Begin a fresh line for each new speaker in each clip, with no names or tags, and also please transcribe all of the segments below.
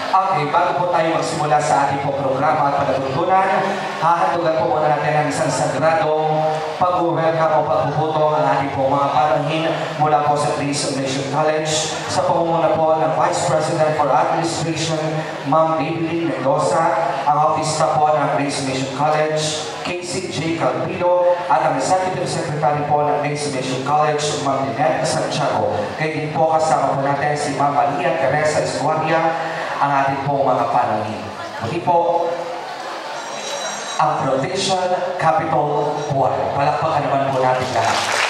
Okay, bago po tayo magsimula sa ating po programa at pagtutunan, hahandugan po muna natin ang isang sagradong pag-welcome o pagpuputong ang ating po mga pananghin mula po sa Grace Mission College sa pangunguna po ng Vice President for Administration, Ma'am Bibili Mendoza, ang ofista po ng Grace Mission College, Casey J. Calpilo, at ang Executive Secretary po ng Grace Mission College, Ma'am Lynette Santiago. Kaya din po kasama po natin si Ma'am Maria Teresa Escuaria, ang ating pong mga panangin. Muli po, ang Provincial Capital Board. Palakpakan naman po natin lahat.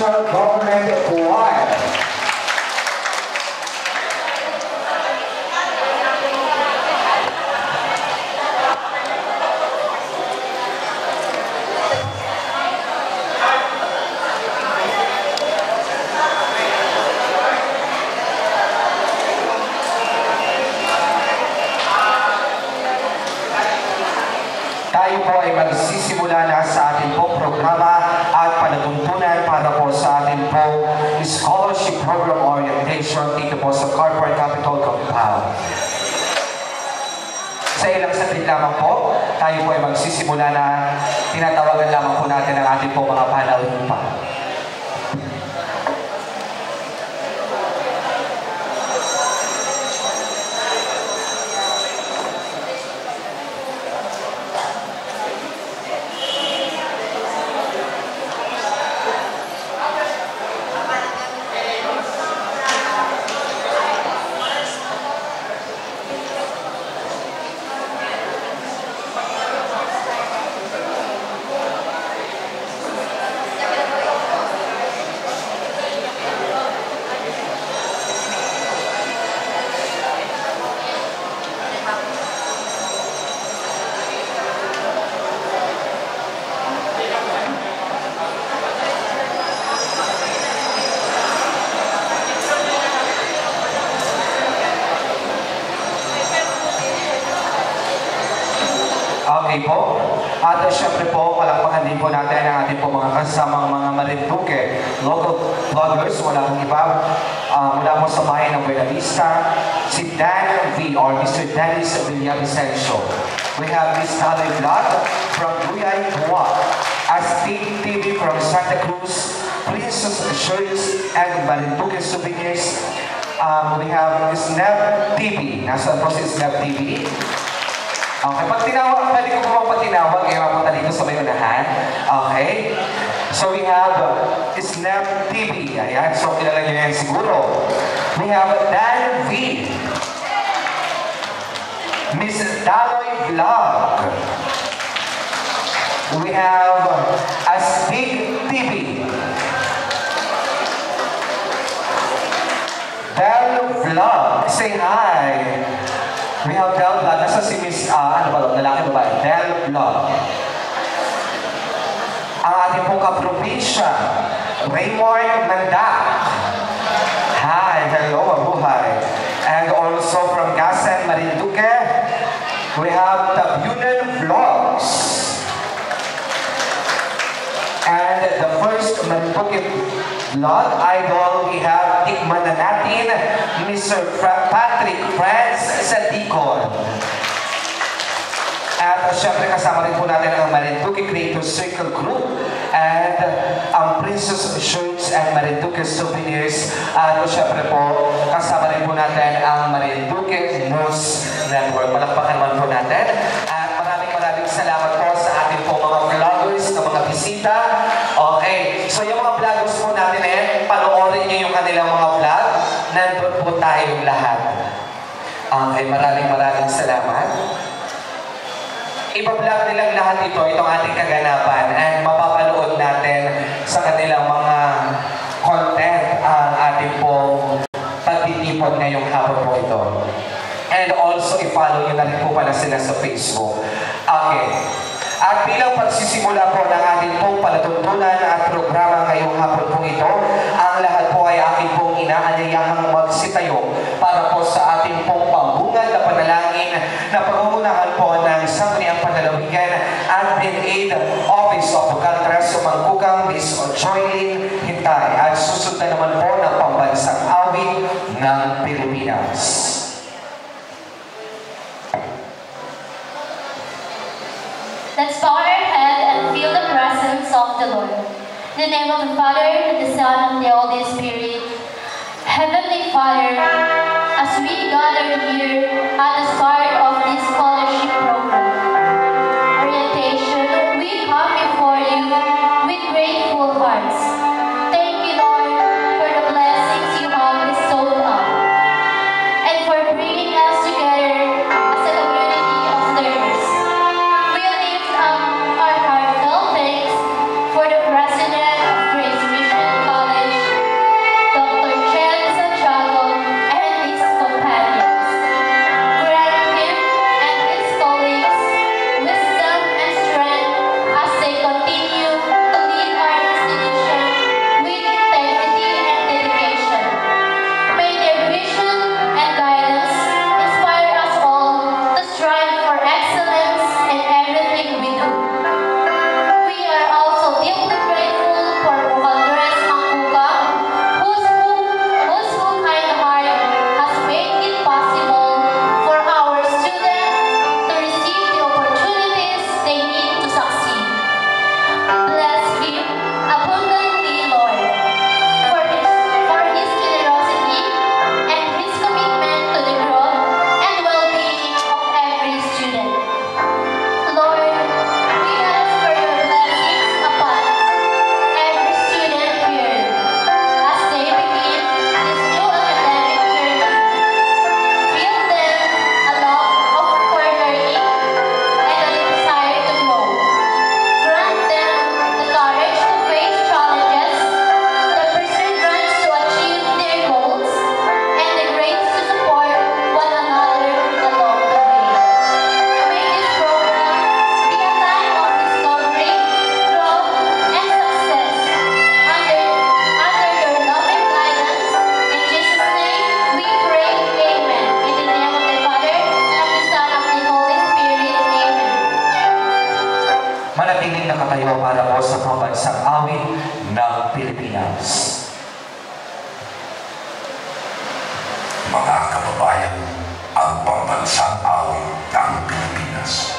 Provincial Government Choir. Tayo po ay magsisimula na sa ating pong programa at palatuntunan para po sa ating pong scholarship program orientation dito po sa Corporate Capitol Compound. Sa ilang saglit lamang po, tayo po ay magsisimula na tinatawagan lamang po natin ang ating pong mga panauhin pa. Okay po. At syempre po, palakpakan din po natin ang ating po mga kasamang mga Marinduque, local vloggers, wala pong iba, mula po sa bayan ng Buena Vista, si Dan V. or Mr. Dennis Villavicencio. We have Miss Taloy Vlog from Guyay, Buwak, Astig TV from Santa Cruz, Princess Shirts and Marinduque Souvenirs. We have Miss Neb TV. Nasaan po si Neb TV? Okay, pag tinawag, pwede ko po patinawag, eh, mapunta dito sa may unahan. Okay? So we have Snap TV. Ayan, so kilala nyo yan siguro. We have Dan V. Miss Taloy Vlog. We have Astig TV. Del Vlog. Say hi. We have Del Vlog. Nasa si Miss, ano ba ito? Lalaki ba? Del Vlog. Ang ating pong kaprobinsya, Raymond Nandak. Hi, hello, mabuhay. And also from Gasan, Marinduque, we have Tabunan Vlogs. And the first Marinduque Vlog idol, we have tikman na natin, Mr. Patrick Franz Sadicon. At syempre kasama rin po natin ang Marinduque Creative Circle Group and ang Princess Shirts and Marinduque Souvenirs. At syempre po kasama rin po natin ang Marinduque News Network. Palakpakan naman po natin. At maraming salamat po sa ating po mga vloggers na mga bisita. Okay, so yung mga vloggers po natin panoorin niyo yung kanilang mga vlog. Nandun po tayong lahat. Okay, maraming salamat. Iba-vlog nilang lahat ito, itong ating kaganapan, and mapapanood natin sa kanilang mga content ang ating pong pagtitipon ngayong hapon po ito. And also, i-follow nyo na rin po pala sila sa Facebook. Okay. At bilang pagsisimula po ng ating pong palatuntunan at programa ngayong hapon po ito, ang lahat po ay aking pong inaanyayahang magsitayo para po sa ating pong pambungad na panalangin na pangungunahan po ng Sangguniang Panlalawigan at PNAID Office of Local Treso Mangkukang Miss Joylyn Hintay at susundan naman po ng pambansang awit ng Pilipinas.
Let's bow our head and feel the presence of the Lord. In the name of the Father, and the Son, and the Holy Spirit. Heavenly Father, as we gather here at the start of this scholarship program, orientation, we come before you with grateful hearts. Thank you, Lord, for the blessings you have bestowed on, and for bringing us together as a community of learners. We lift up our heartfelt thanks for the President of Grace Mission
Pilipinas.
Mga kababayan, ang pambansang awit ng Pilipinas.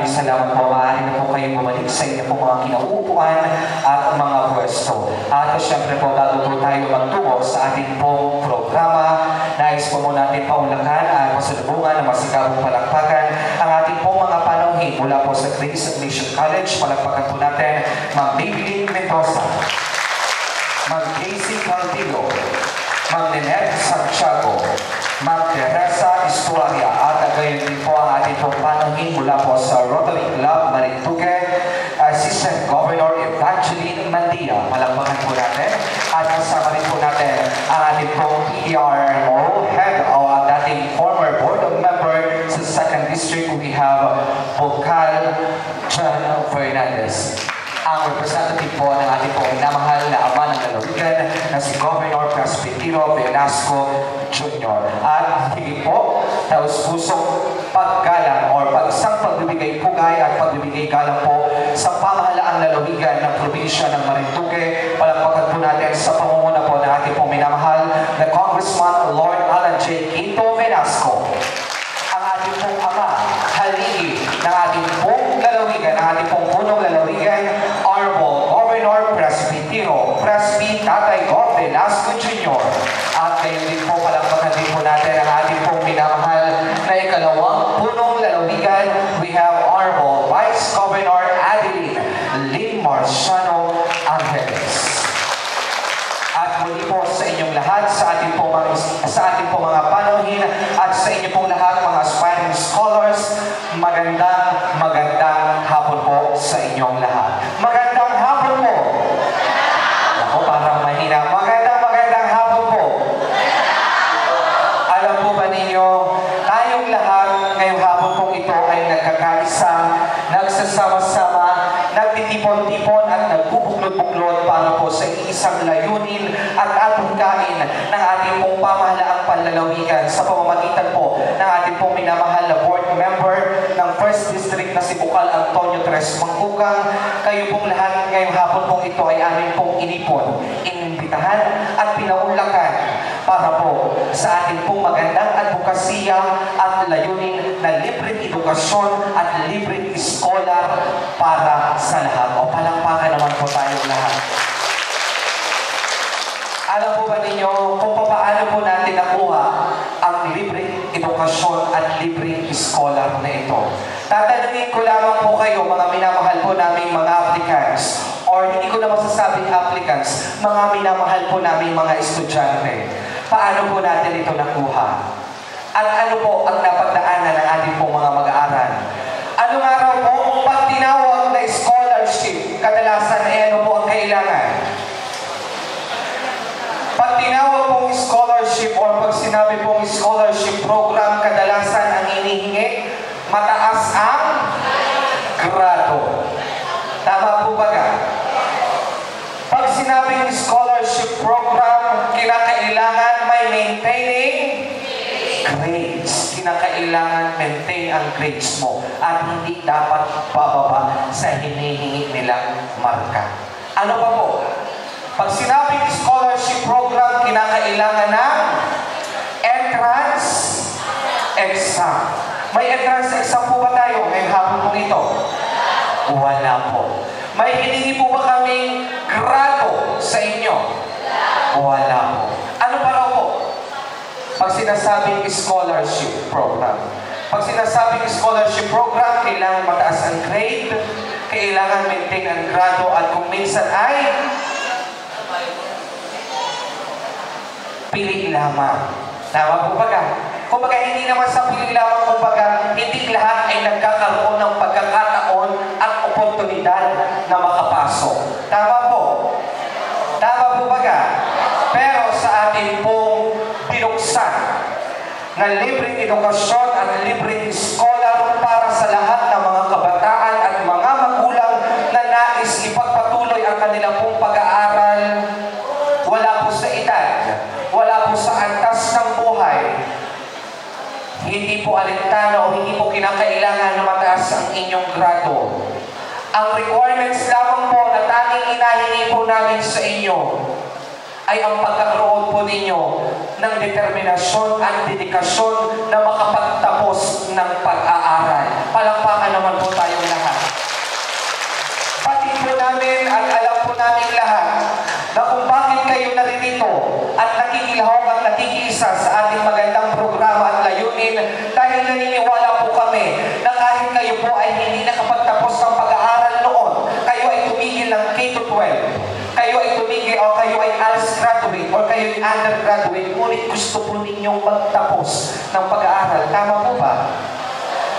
Salamat po, maaari na po kayong bumalik sa inyo po mga kinauupuan at mga pwesto. At syempre po, bago po tayo magtungo sa ating pong programa, nais po muna natin paulakan at pasalubungan ng masigabong palakpakan ang ating pong mga panauhin mula po sa Grace Mission College. Palakpakan po natin Ma'am Maybelline Mendoza, Ma'am Casey Calvillo, Ma'am Ninette Santiago, Ma'am Teresa Estuaria, at gayon din po ang ating pong panauhin mula po sa Rotary Club Marinduque, Assistant Governor Evangeline Mandia. Palakpakan po natin. At kasama rin po natin ang ating pong PRO head o ang dating former board of member sa 2nd District. We have Vocal John Fernandez. Ang representative po ng ating pong minamahal na ama ng lalawigan na si Governor Presbitero Velasco Jr. At higit po, taus-pusong paggalang o isang pagbibigay pugay at pagbibigay galang po sa pamahalaang lalawigan ng probinsya ng Marinduque. Palakpakan po natin sa pangunguna po ng ating pong minamahal na Congressman Lord Alan J. Quinto Velasco. Ang ating pong ama, haligi ng ating pong lalawigan, ng ating pong punong lalawigan, Honorable Governor Presbitero Presby Tatay Go Velasco Jr. At ngayon din po, palakpakan din po natin ang ating pong minamahal na ikalawang punong lalawigan. We have Honorable Vice Governor Adeline Lynn Marciano Angeles. At muli po sa inyong lahat, sa ating pong mga panauhin at sa inyong pong lahat, mga aspiring scholars, magandang hapon po sa inyong lahat. Magandang hapon po. Ako, parang mahina. Magandang hapon po. Alam po ba ninyo, tayong lahat ngayong hapon pong ito ay nagkakaisa, nagsasama-sama, nagtitipon-tipon at nagbubuklod-buklod para po sa isang layunin at atungkain ng ating pong pamahalaang panlalawigan sa pamamagitan po ng ating pong minamahal na board member ng 1st District na si Vocal Antonio Tres Mangkukang. Kayo pong lahat ngayong hapon pong ito ay amin pong inipon, inimbitahan at pinaulakan para po sa ating pong magandang advokasya at layunin na libreng edukasyon at libreng scholar para sa lahat. O palakpakan naman po tayong lahat. Alam po ba ninyo kung paano po natin nakuha ang libreng edukasyon at libreng scholar na ito? Tatanungin ko lamang po kayo, mga minamahal po naming mga applicants, or hindi ko na masasabing applicants, mga minamahal po naming mga estudyante. Paano po natin ito nakuha? At ano po ang napagdaanan ng ating pong mga mag-aaral? Anong araw po, pag tinawag na scholarship, kadalasan ano po ang kailangan? Pag tinawag pong scholarship or pag sinabi pong scholarship program, kadalasan ang hinihingi, mataas ang grado. Tama po ba ka? Pag sinabing scholarship program, kinakailangan may maintaining grades. Kinakailangan maintain ang grades mo at hindi dapat bababa sa hinihingi nilang marka. Ano pa po? Pag sinabing scholarship program, kinakailangan ng entrance exam. May entrance exam po ba tayo ngayong hapon po ito? Wala po. May hiningi po ba kaming grado sa inyo? Wala po. Ano pa raw po? Pag sinasabing scholarship program. Pag sinasabing scholarship program, kailangan mataas ang grade, kailangan maintain ang grado, at kung minsan ay pili lamang. Tama po ba ka? Kumbaga, hindi naman sa pili lamang, kumbaga, hindi lahat ay nagkakaroon ng pagkakataon at oportunidad na makapasok. Tama po? Tama po ba ka? Pero sa atin pong binuksan na libreng edukasyon at libreng scholar para sa lahat ng mga kabataan at mga magulang na nais ipagpatuloy ang kanilang pong pag-aaral, wala po sa edad, wala po sa antas ng buhay, hindi po alintana o hindi po kinakailangan na mataas ang inyong grado. Ang requirements lamang po na tanging inahingi po namin sa inyo ay ang pagkakaroon po ninyo ng determinasyon at dedikasyon na makapagtapos ng pag-aaral. Palakpakan naman po tayong lahat. Pati po namin at alam po namin lahat na kung bakit kayo naririto at nakikilahok at nakikiisa sa ating magandang programa at layunin, dahil naniniwala po kami na kahit kayo po ay hindi nakapagtapos ng pag-aaral noon, kayo ay tumigil ng K-12, kayo ay tumigil o kayo ay ALS graduate o kayo ay undergraduate, ngunit gusto po ninyong magtapos ng pag-aaral. Tama po ba?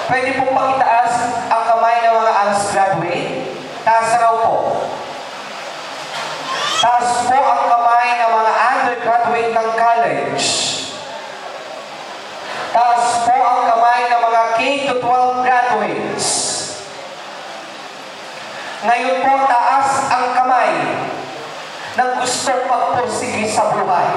Pwede pong pakitaas ang kamay ng mga ALS graduate? Taas raw po. Taas po ang kamay ng mga undergraduate ng college. Taas po ang kamay ng mga K-12 graduates. Ngayon po, taas ang kamay ng gustong magpursige sa buhay.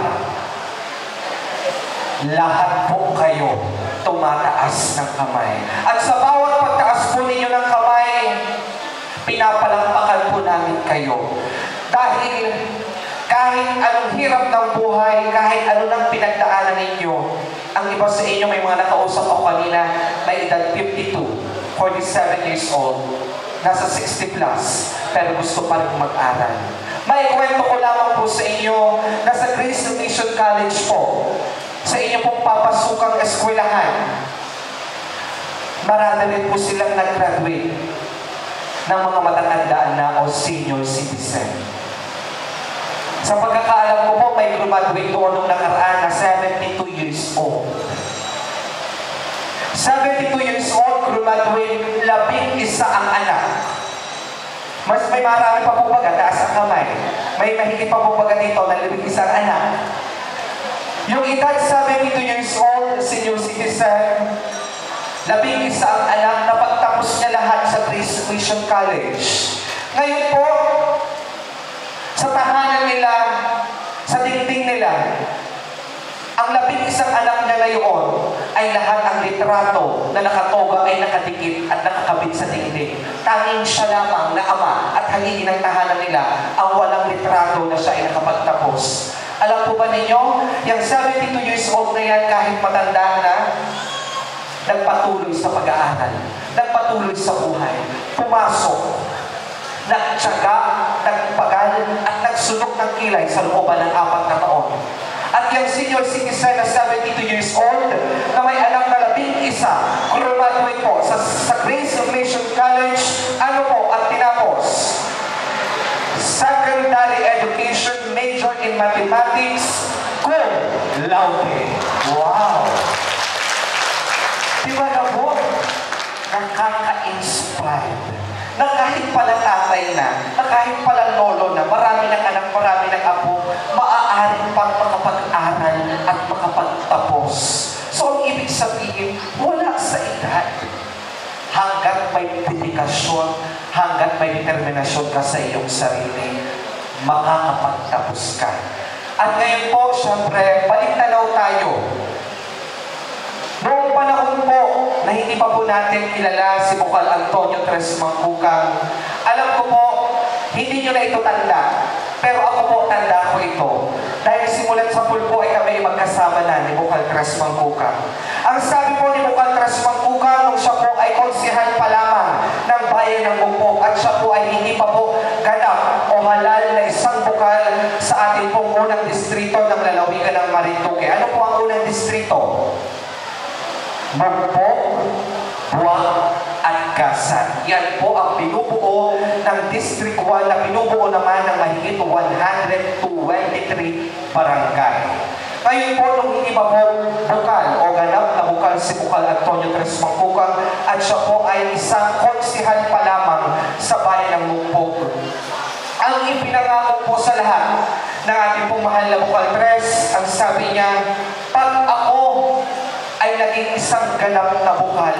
Lahat po kayo tumataas ng kamay. At sa bawat pagtaas po ninyo ng kamay, pinapalakpakan po namin kayo. Dahil kahit anong hirap ng buhay, kahit ano nang pinagdaanan ninyo, ang iba sa inyo, may mga nakausap ako kanina, may edad 52, 47 years old, nasa 60 plus, pero gusto pa rin mag-aral. May kwento ko lamang po sa inyo na sa Grace Mission College po, sa inyo pong papasukang eskwelahan, marami rin po silang nag-graduate ng mga matatandaan na o senior citizen. Sa pagkakaalam ko po, may graduate doon nung nakaraan na 72 years old. 72 years old, graduate, 11 ang anak. Mas may marami pa po baga, taas ang kamay. May mahigit pa po baga dito na 11 ang anak. Yung edad 72 years old, senior citizen, 11 ang anak na pagtapos niya lahat sa Grace Mission College. Ngayon po, sa tahanan nila, sa dingding nila, ang 11 anak niya ngayon ay lahat ang litrato na nakatoga ay nakadikit at nakakabit sa dingding. Tanging siya lamang na ama at haligi ng tahanan nila ang walang litrato na siya ay nakapagtapos. Alam po ba ninyo, yung 72 years old na yan, kahit matanda na, nagpatuloy sa pag-aaral, nagpatuloy sa buhay, pumasok, nagtyaga, nagpagal, at nagsunok ng kilay sa looban ng 4 na taon. At yung senior citizen na 72 years old, na may anak na 11, graduate po sa Grace Mission College, ano po ang tinapos? Secondary education, major in mathematics, cum laude. Wow! Diba na po? Nakaka-inspired. Na kahit pala tatay na kahit pala lolo na, marami ng anak, marami ng apo, maaaring pang makapag-aral at makapagtapos. So, ang ibig sabihin, wala sa edad. Hanggat may dedikasyon, hanggat may determinasyon ka sa iyong sarili, makakapagtapos ka. At ngayon po, syempre, balik tanaw tayo. Noong panahon po na hindi pa po natin kilala si Bukal Antonio Tres Mangkukang, alam ko po, hindi nyo na ito tanda. Pero ako po, tanda ko ito. Dahil simulat sa pulpo ay kami magkasama na ni Bukal Tres Mangkukang. Ang sabi po ni Bukal Tres Mangkukang, Kukang nung siya po ay konsehal pa lamang ng bayan ng Mugpog at siya po ay hindi pa po ganap o halal na isang bukal sa ating pong unang distrito ng lalawigan ng Marinduque. Ano po ang unang distrito? Mugpog, Buwak, at Gasan. Yan po ang binubuo ng District 1 na binubuo naman ng mahigit 123 barangay. Ngayon po, nung hindi pa po bukal o ganap na bukal si Bukal Antonio Tres Mangkukang at siya po ay isang konsehal pa lamang sa bayan ng Mugpog. Ang ipinangako po sa lahat ng ating pong mahal na Bukal Tres, ang sabi niya, pag ako ay naging isang ganap na bukal,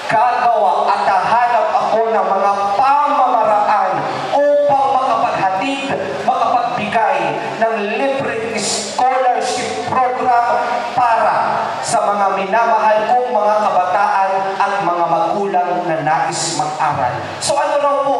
gagawa at hahanap ako ng mga pamamaraan upang makapaghatid, makapagbigay ng libreng scholarship program para sa mga minamahal kong mga kabataan at mga magulang na nais mag-aral. So ano raw po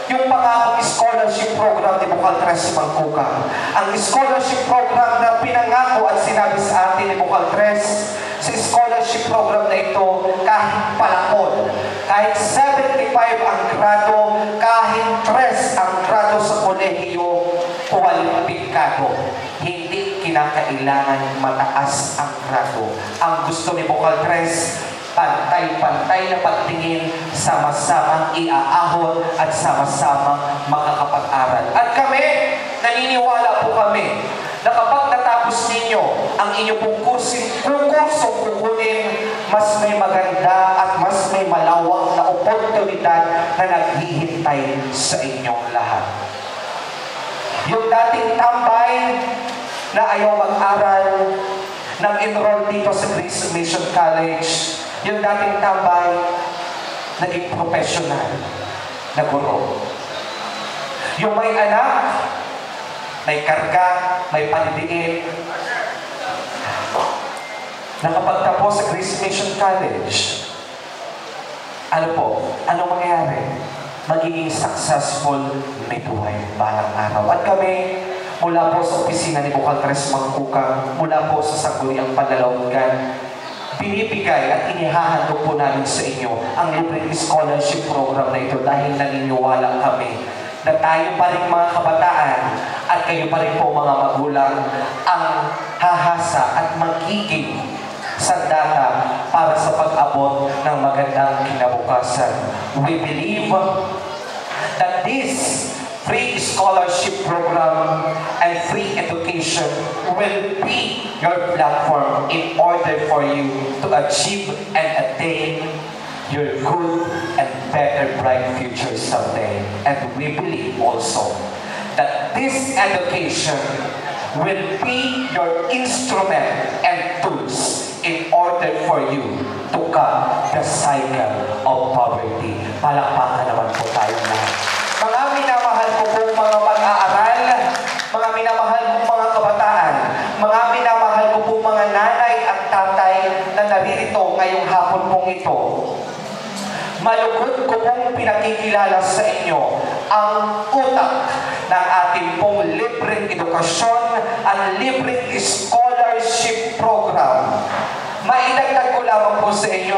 yung pangakong scholarship program ni Bukal Tres Mangkukang? Ang scholarship program na pinangako at sinabi sa atin ni Bukal Tres, sa scholarship program na ito, kahit palakon, kahit 75 ang grado, kahit 3 ang grado sa kolehiyo, kwalipikado. Hindi kinakailangan mataas ang grado. Ang gusto ni Bukal Tres, pantay-pantay na pagtingin, sama-samang iaahon at sama-samang makakapag-aral. At kami, naniniwala po kami na kapag natapos ninyo ang inyong pong kursong kukunin, mas may maganda at mas may malawak na oportunidad na naghihintay sa inyong lahat. Yung dating tambay na ayaw mag-aral, nag-enroll dito sa Grace Mission College, yung dating tambay, naging professional na guro. Yung may anak, may karga, may panidiin, nakapagtapos sa Grace Mission College, ano po? Ano mangyayari? Magiging successful midwife balang araw. At kami, mula po sa opisina ni Bukal Tres Mangkukang, mula po sa Sangguniang Panlalawigan, binibigay at inihahandog po namin sa inyo ang libreng scholarship program na ito dahil naniniwala kami na tayo pa rin mga kabataan at kayo pa rin po mga magulang ang hahasa at magiging sandata para sa pag-abot ng magandang kinabukasan. We believe that this free scholarship program and free education will be your platform in order for you to achieve and attain your good and better bright future someday. And we believe also that this education will be your instrument and tools in order for you to cut the cycle of poverty. Palakpakan naman po tayo lahat. Mga minamahal ko pong mga mag-aaral, mga minamahal kong mga kabataan, mga minamahal ko pong mga nanay at tatay na naririto ngayong hapon pong ito. Malugod ko pong pinakikilala sa inyo ang utak ng ating pong libreng edukasyon at libreng scholarship program. Maidagdag ko lamang po sa inyo,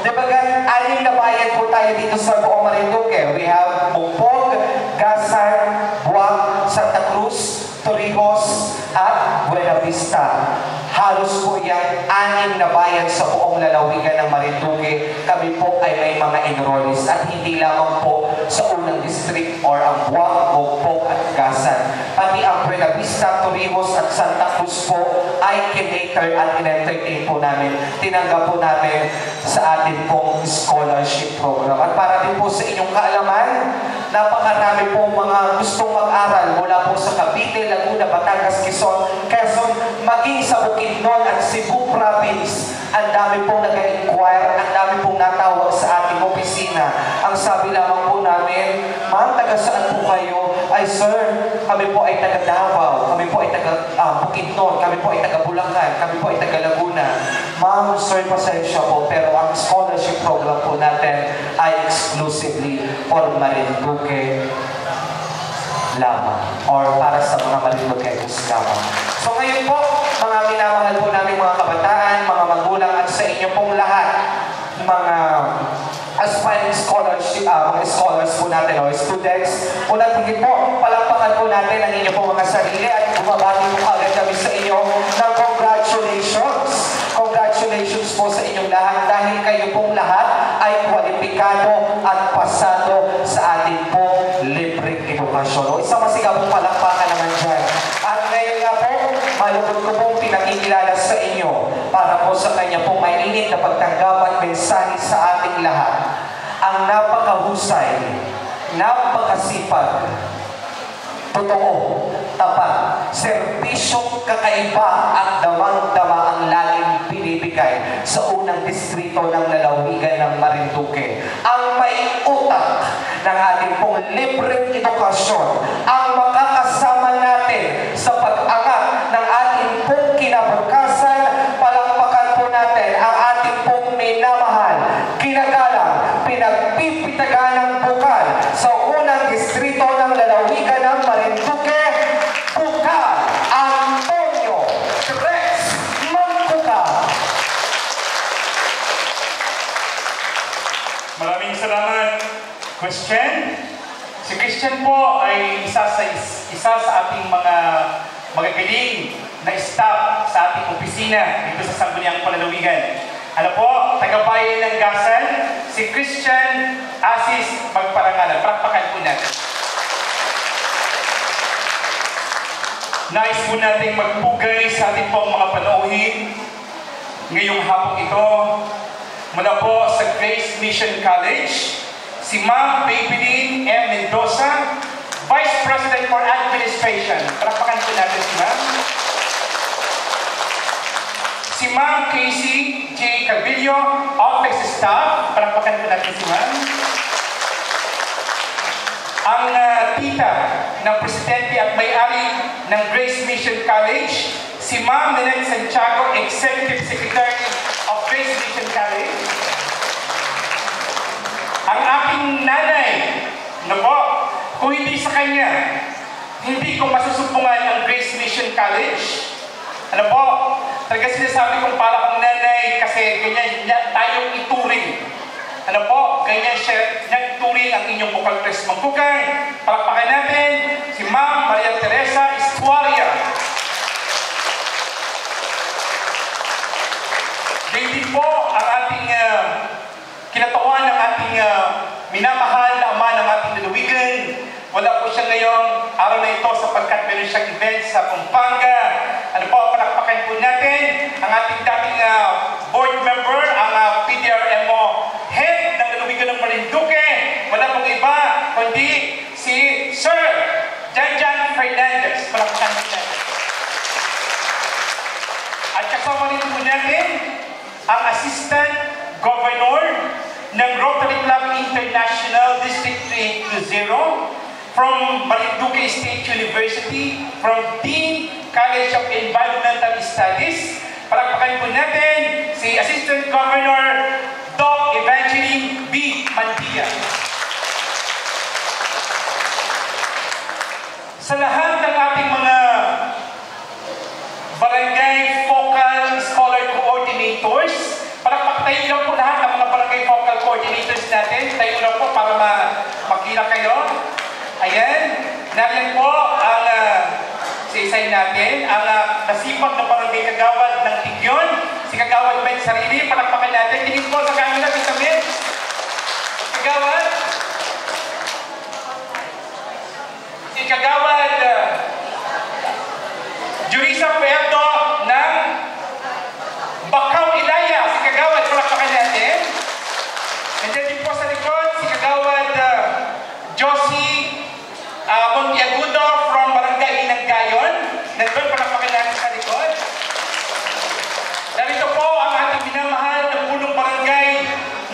diba anim na bayan po tayo dito sa buong Marinduque. We have Mugpog, Gasan, Buwak, Santa Cruz, Torrijos, at Buena Vista. Halos po yan, 6 na bayan sa buong lalawigan ng Marinduque. Kami po ay may mga enrollees at hindi lamang po sa unang district or ang Buwak, Mugpog at Gasan. Pati ang Buena Vista, Torrijos at Santa Cruz po ay kinater at in-entertain po namin. Tinanggap po namin sa atin pong scholarship program. At para din po sa inyong kaalaman, napakarami pong mga gustong mag-aral mula po sa Cavite, Laguna, Batangas, Quezon, maging sa Bukidnon at Cebu Province. Ang dami pong nag-inquire, ang dami pong natawag sa ating opisina. Ang sabi lamang po namin, ma'am, taga saan po kayo? Ay, sir, kami po ay taga Davao, kami po ay taga Bukidnon, kami po ay taga Bulacan, kami po ay taga Laguna. Ma'am, sir, pasensya po, pero ang scholarship program po natin ay exclusively for Marinduque lamang or para sa mga Marinduqueños lamang. So ngayon po, mga minamahal po namin mga kabataan, mga magulang at sa inyo pong lahat, mga aspiring scholarship, mga scholars po natin o students. Unang higit po, palakpakan po natin ang inyo po mga sarili at bumabati po agad kami sa inyo ng congratulations. Congratulations po sa inyong lahat dahil kayo pong lahat ay kwalipikado at pasado sa ating pong libreng edukasyon. O isang masigabong palakpakan naman dyan. At ngayon nga po, malugod ko pong pinakikilala sa inyo para po sa kanya pong mainit na pagtanggap at mensahe sa ating lahat. Ang napakahusay, napakasipag, totoo, tapat, serbisyong kakaiba at damang-dama ang laging binibigay sa unang distrito ng lalawigan ng Marinduque. Ang may utak ng ating pong libreng edukasyon, ang makakasama natin sa pag-angat ng ating pong kinabukasan. Palakpakan po natin ang ating pong minamahal, kinagalang, pinagpipitagan ng bukal sa unang distrito ng lalawigan ng Marinduque, Bukal Antonio Rex Mangkuka.
Maraming salamat, Christian. Si Christian po ay isa sa ating mga magagaling na staff sa ating opisina dito sa Sangguniang Panlalawigan. Ano po, taga-bayan ng Gasan, si Christian Asis Magparangalan. Prakpakan po natin. Nais po natin magpugay sa ating pong mga panauhin ngayong hapong ito mula po sa Grace Mission College, si Ma'am Babyline M. Mendoza, Vice President for Administration. Prakpakan po natin si Ma'am. Si Ma'am Casey J. Calvillo, Office Staff. Palakpakan po natin si Ma'am. Ang tita ng presidente at may-ari ng Grace Mission College, si Ma'am Nanette Santiago, Executive Secretary of Grace Mission College. Ang aking nanay, kung hindi sa kanya, hindi ko masusupungan ang Grace Mission College. Ano po? Talaga sinasabi kong para akong nanay kasi ganyan tayong ituring. Ano po? Ganyan siya nagturing ang inyong bukal Tres Mangkukan. Palakpakan natin si Ma'am Maria Teresa Estuaria. Ganyan po ang ating kinatawan ng ating minamahal na ama ng ating lalawigan. Wala po siya ngayong araw na ito sapagkat meron siyang event sa Pampanga. Ano po, palakpakan po natin ang ating dating board member, ang PDRMO head ng lalawigan ng Marinduque. Wala pong iba, kundi si Sir Janjan Fernandez. Palakpakan po natin. At kasama rin po natin ang Assistant Governor ng Rotary Club International District 320 from Marinduque State University, from Dean College of Environmental Studies. Palakpakan po natin si Assistant Governor Doc Evangeline B. Mandia. Sa lahat ng ating mga barangay focal scholar coordinators, palakpaktayin lang po lahat ng mga barangay focal coordinators natin. Tayo lang po para makita kayo. Ayan, nariyan po ang isa-isay natin, ang nasipag na barangay kagawad ng Tigyon, si Kagawad Ben Sarili. Palakpakan natin. Tingin po sa camera, Mr. Ben. Kagawad. Si Kagawad Jurisa Puerto ng Bakaw Ilaya. Si Kagawad, palakpakan natin. And then din po sa likod, si Kagawad Josie Montiagudo from Barangay Inanggayon. Nandun, palakpakan natin sa likod. Narito po ang ating minamahal na punong barangay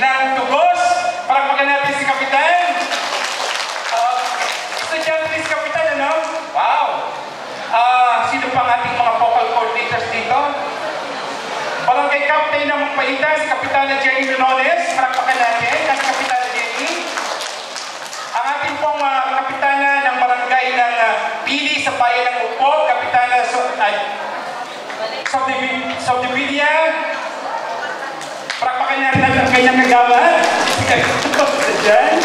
ng Tugos. Palakpakan natin si Kapitan. Estudyante si Kapitan, ano? Wow! Sino pang ating mga vocal coordinators dito? Barangay Captain ng Magpahita, si Kapitana Jenny Minones. Palakpakan natin ang Kapitana Jenny. Ang ating pong kapitana ng barangay ng Pili sa bayan ng Upo, Kapitana Sobdivilia. Palakpakan natin ang kanyang kagawan. Diyan.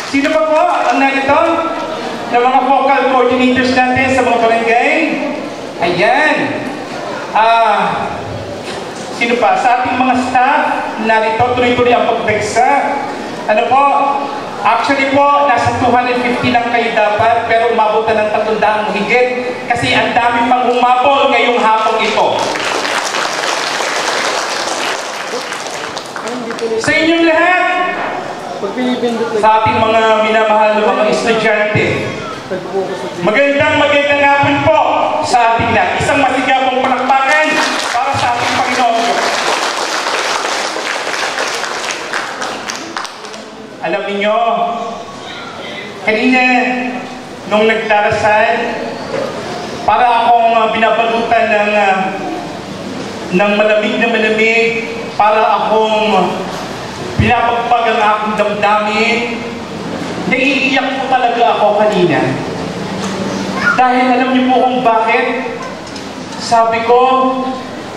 Sino pa po ang narito? Ng mga vocal coordinators natin sa mga barangay? Ayan. Sino pa? Sa ating mga staff, narito, tuloy-tuloy ang pagbeksa. Ano po? Actually po, nasa 250 lang kayo dapat, pero umabot na ng 300 higit. Kasi ang dami pang humabol ngayong hapong ito. Sa inyong lahat, sa ating mga minamahal na mga estudyante, magandang hapon po sa ating lahat. Isang masigabong palakpakan para sa ating Panginoon. Alam niyo, kanina, nung nagdarasal, para akong binabalutan ng malamig na malamig, para akong pinapagbag ang aking damdamin. Naiiyak po talaga ako kanina. Dahil alam niyo po kung bakit? Sabi ko,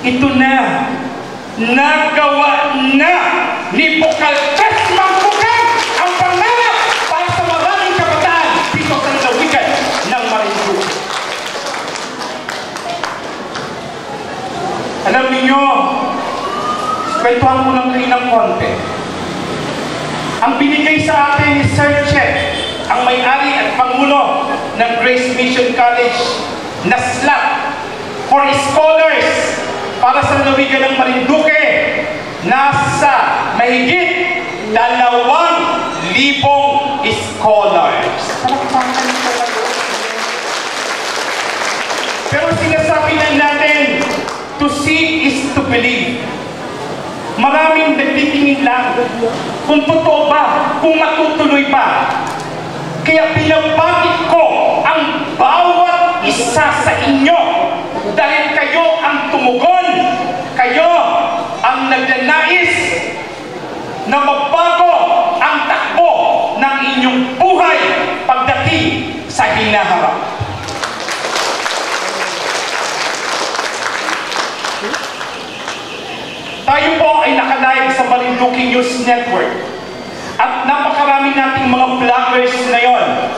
ito na, nagawa na ni Bukal Tresman Bukal ang pangarap para sa maraming kabataan dito sa lalawigan ng Marinduque. Alam niyo, kwentuhan ko lang kayo ng konti. Ang binigay sa atin ni Sir Chet, ang may-ari at pangulo ng Grace Mission College na slot for scholars para sa lalawigan ng Marinduque, nasa mahigit 2,000 scholars. Pero sinasabi na natin, to see is to believe. Maraming nagtitingin lang kung totoo ba, kung matutuloy ba. Kaya binabati ko ang bawat isa sa inyo dahil kayo ang tumugon, kayo ang nagnanais na magbago ang takbo ng inyong buhay pagdating sa hinaharap. Tayo po ay nakalive sa Marinduque News Network at napakarami nating mga vloggers ngayon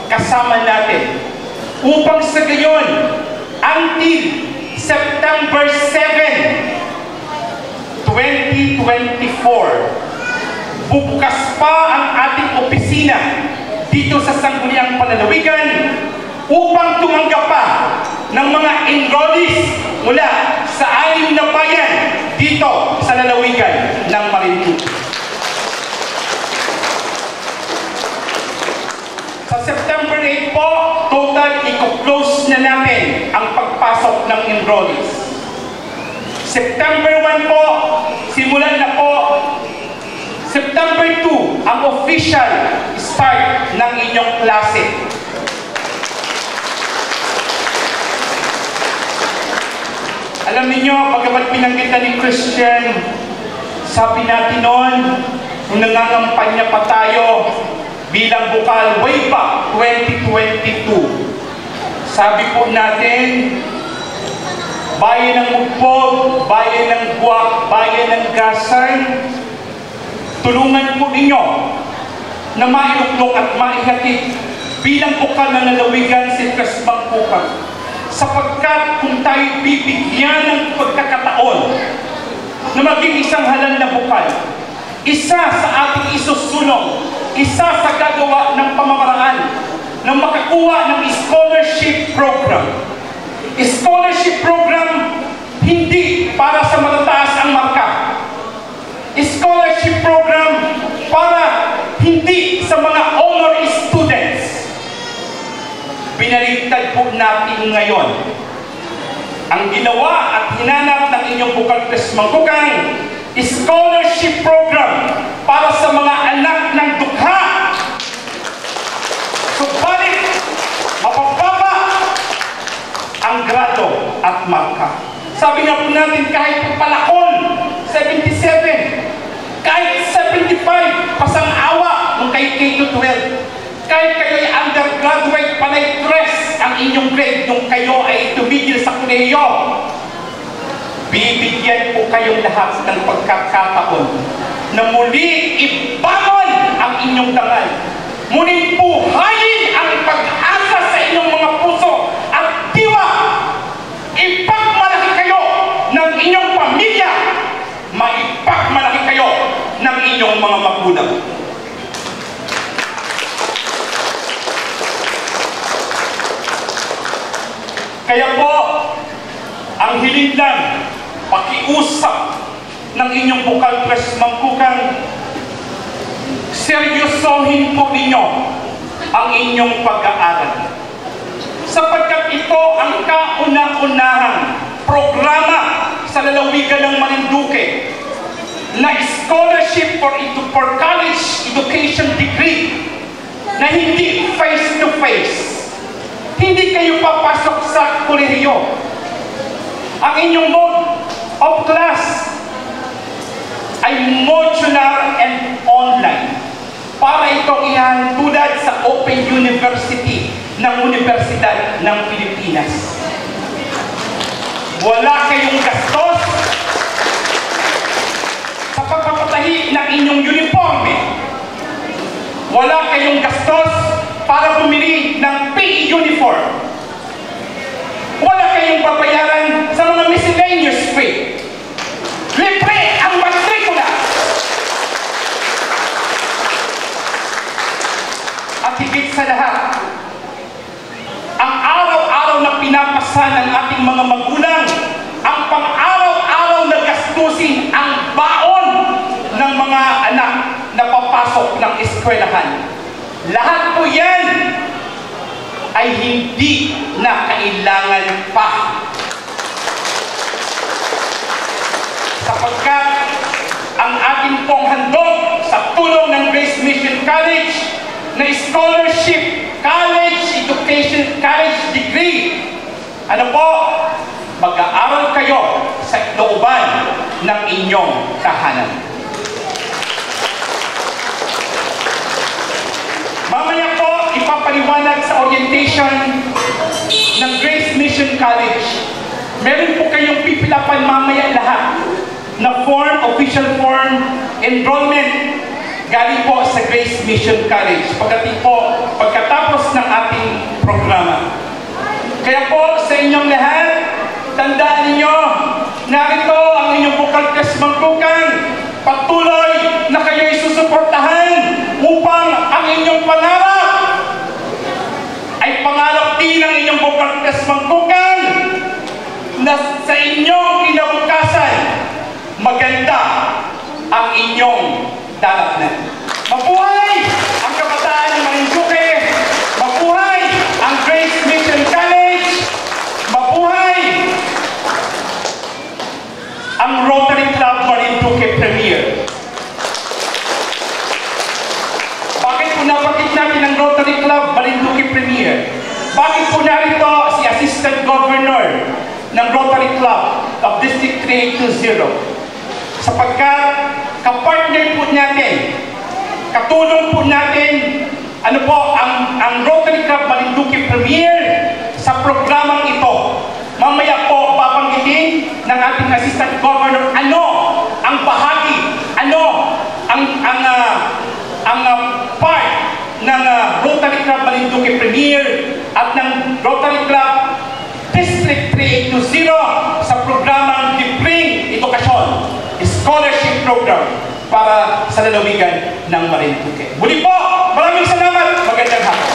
kasama natin upang sa gayon until September 7, 2024 bubukas pa ang ating opisina dito sa Sangguniang Panlalawigan upang tumanggap pa ng mga enrollees mula sa 6 na bayan dito sa lalawigan ng Marinduque. Sa September 8 po, total i-close na natin ang pagpasok ng enrollees. September 1 po, simulan na po. September 2, ang official start ng inyong klase. Alam niyo, pagkapat pinanggitan ni Christian, sabi natin noon, nung nangangampanya pa tayo bilang bukal way back 2022, sabi po natin, bayan ng Mugpog, bayan ng Buwak, bayan ng Gasay, tulungan po ninyo na maiuklong at maihatid bilang bukal na lalawigan si Tresman Bukal. Sapagkat kung tayo bibigyan ng pagkakataon na maging isang halal na bukal, isa sa ating isusulong, isa sa gagawa ng pamamaraan na makakuha ng scholarship program. Scholarship program hindi para sa matataas ang marka. Scholarship program para hindi sa mga honor students. Binaligtad po natin ngayon ang ginawa at hinanap ng inyong Bukal Tresman Bukal scholarship program para sa mga anak ng dukha. Subalit, mapapaba ang grado at marka. Sabi nga po natin, kahit palakon, 77, kahit 75, pasang-awa ng kay K-12. Kahit kayo ay undergraduate, panay tres ang inyong grade nung kayo ay tumigil sa kolehiyo. bibigyan po kayong lahat ng pagkakataon na muli ibangon ang inyong dangal. Muling buhayin ang pag-asa sa inyong mga puso at diwa. Ipagmalaki kayo ng inyong pamilya. Maipagmalaki kayo ng inyong mga magulang. Kaya po, ang hiling lang, pakiusap ng inyong bukal press mangkukan, seryosohin po ninyo ang inyong pag-aaral. Sapagkat ito ang kauna-unahang programa sa lalawigan ng Marinduque na scholarship for college education degree na hindi face-to-face. Hindi kayo papasok sa kolehiyo. Ang inyong mode of class ay modular and online para itong ihantulad sa Open University ng Universidad ng Pilipinas. Wala kayong gastos sa pagpapatahi ng inyong uniforme. Wala kayong gastos para bumili ng PE uniform. Wala kayong babayaran sa mga miscellaneous fee. Libre ang matrikula. At higit sa lahat, ang araw-araw na pinapasa ng ating mga magulang, ang pang-araw-araw na gastusin ang baon ng mga anak na papasok ng eskwelahan. Lahat po yan ay hindi na kailangan pa. Sapagkat ang ating pong handog sa tulong ng Grace Mission College na scholarship, college education, college degree, ano po, mag-aaral kayo sa looban ng inyong tahanan. Mamaya po, ipapaliwanag sa orientation ng Grace Mission College. Meron po kayong pipilapan mamaya lahat na form, official form, enrollment galing po sa Grace Mission College. Pagkatapos ng ating programa. Kaya po, sa inyong lahat, tandaan ninyo, narito ang inyong bukal press mangkukan. Patuloy na kayo'y susuportahan upang ang inyong pangarap ay pangarap din ng inyong bukal press mangkukan na sa inyong kinabukasan maganda ang inyong darapnan. Mabuhay ang kabataan ng Marinduque! Mabuhay ang Grace Mission College! Mabuhay ang Rotary Club Marinduque Premier! Bakit po nabanggit natin ang Rotary Club Marinduque Premier? Bakit po narito si Assistant Governor ng Rotary Club of District 3820? Sapagkat kapartner po natin, katulong po natin, ano po, ang Rotary Club Marinduque Premier sa programang ito. Mamaya po babanggitin ng ating Assistant Governor ano ang bahagi, ano ang part ng Rotary Club Marinduque Premier at ng Rotary Club District 3820 sa programang Libreng Edukasyon, scholarship program para sa lalawigan ng Marinduque. Muli po, maraming salamat. Magandang hapon.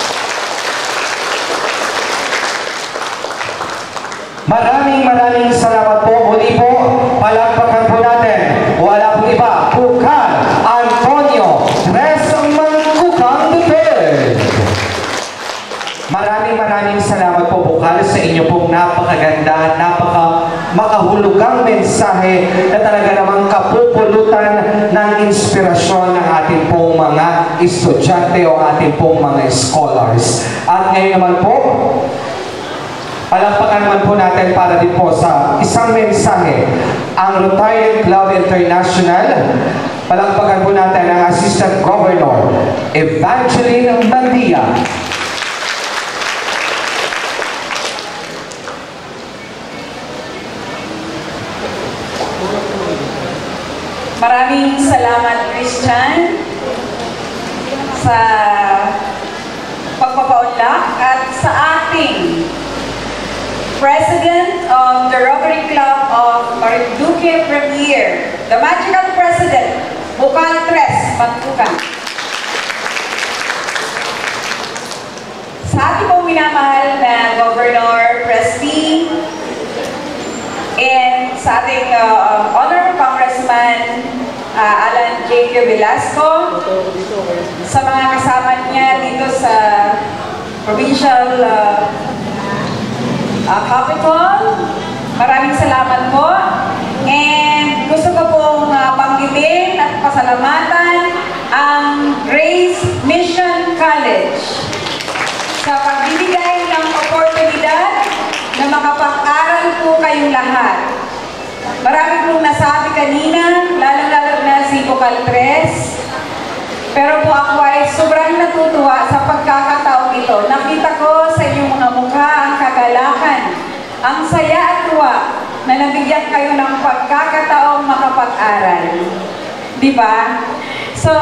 Maraming salamat po. Muli po, palakpakan po natin. Wala pong iba, Bukal Antonio Tres Mangkukan III. Maraming salamat po, Bukal, sa inyo pong napakaganda, makahulugang mensahe na talaga namang kapupulutan ng inspirasyon ng ating pong mga estudyante o ating pong mga scholars. At ngayon naman po, palakpakan naman po natin para din po sa isang mensahe ang Rotary Club International. Palakpakan po natin ang Assistant Governor Evangeline Mandia.
Maraming salamat, Christian, sa pagpapaunlak at sa ating President of the Rotary Club of Marinduque Premier, the Magical President, Bukal Tres Magkukan. Sa ating pong minamahal na Governor Presby, and sa ating Honorable Congressman Alan J. Velasco, sa mga kasama niya dito sa Provincial Capital, maraming salamat po. And gusto ko pong banggitin at pasalamatan ang Grace Mission College sa pagbibigay ng oportunidad na makapag-aral po kayong lahat. Marami pong nasabi kanina, lalo-lalo na si Bukal Tres. Pero po ako ay sobrang natutuwa sa pagkakataong ito. Nakita ko sa inyong mga mukha ang kagalakan, ang saya at tuwa na nabigyan kayo ng pagkakataong makapag-aral. Di ba? So,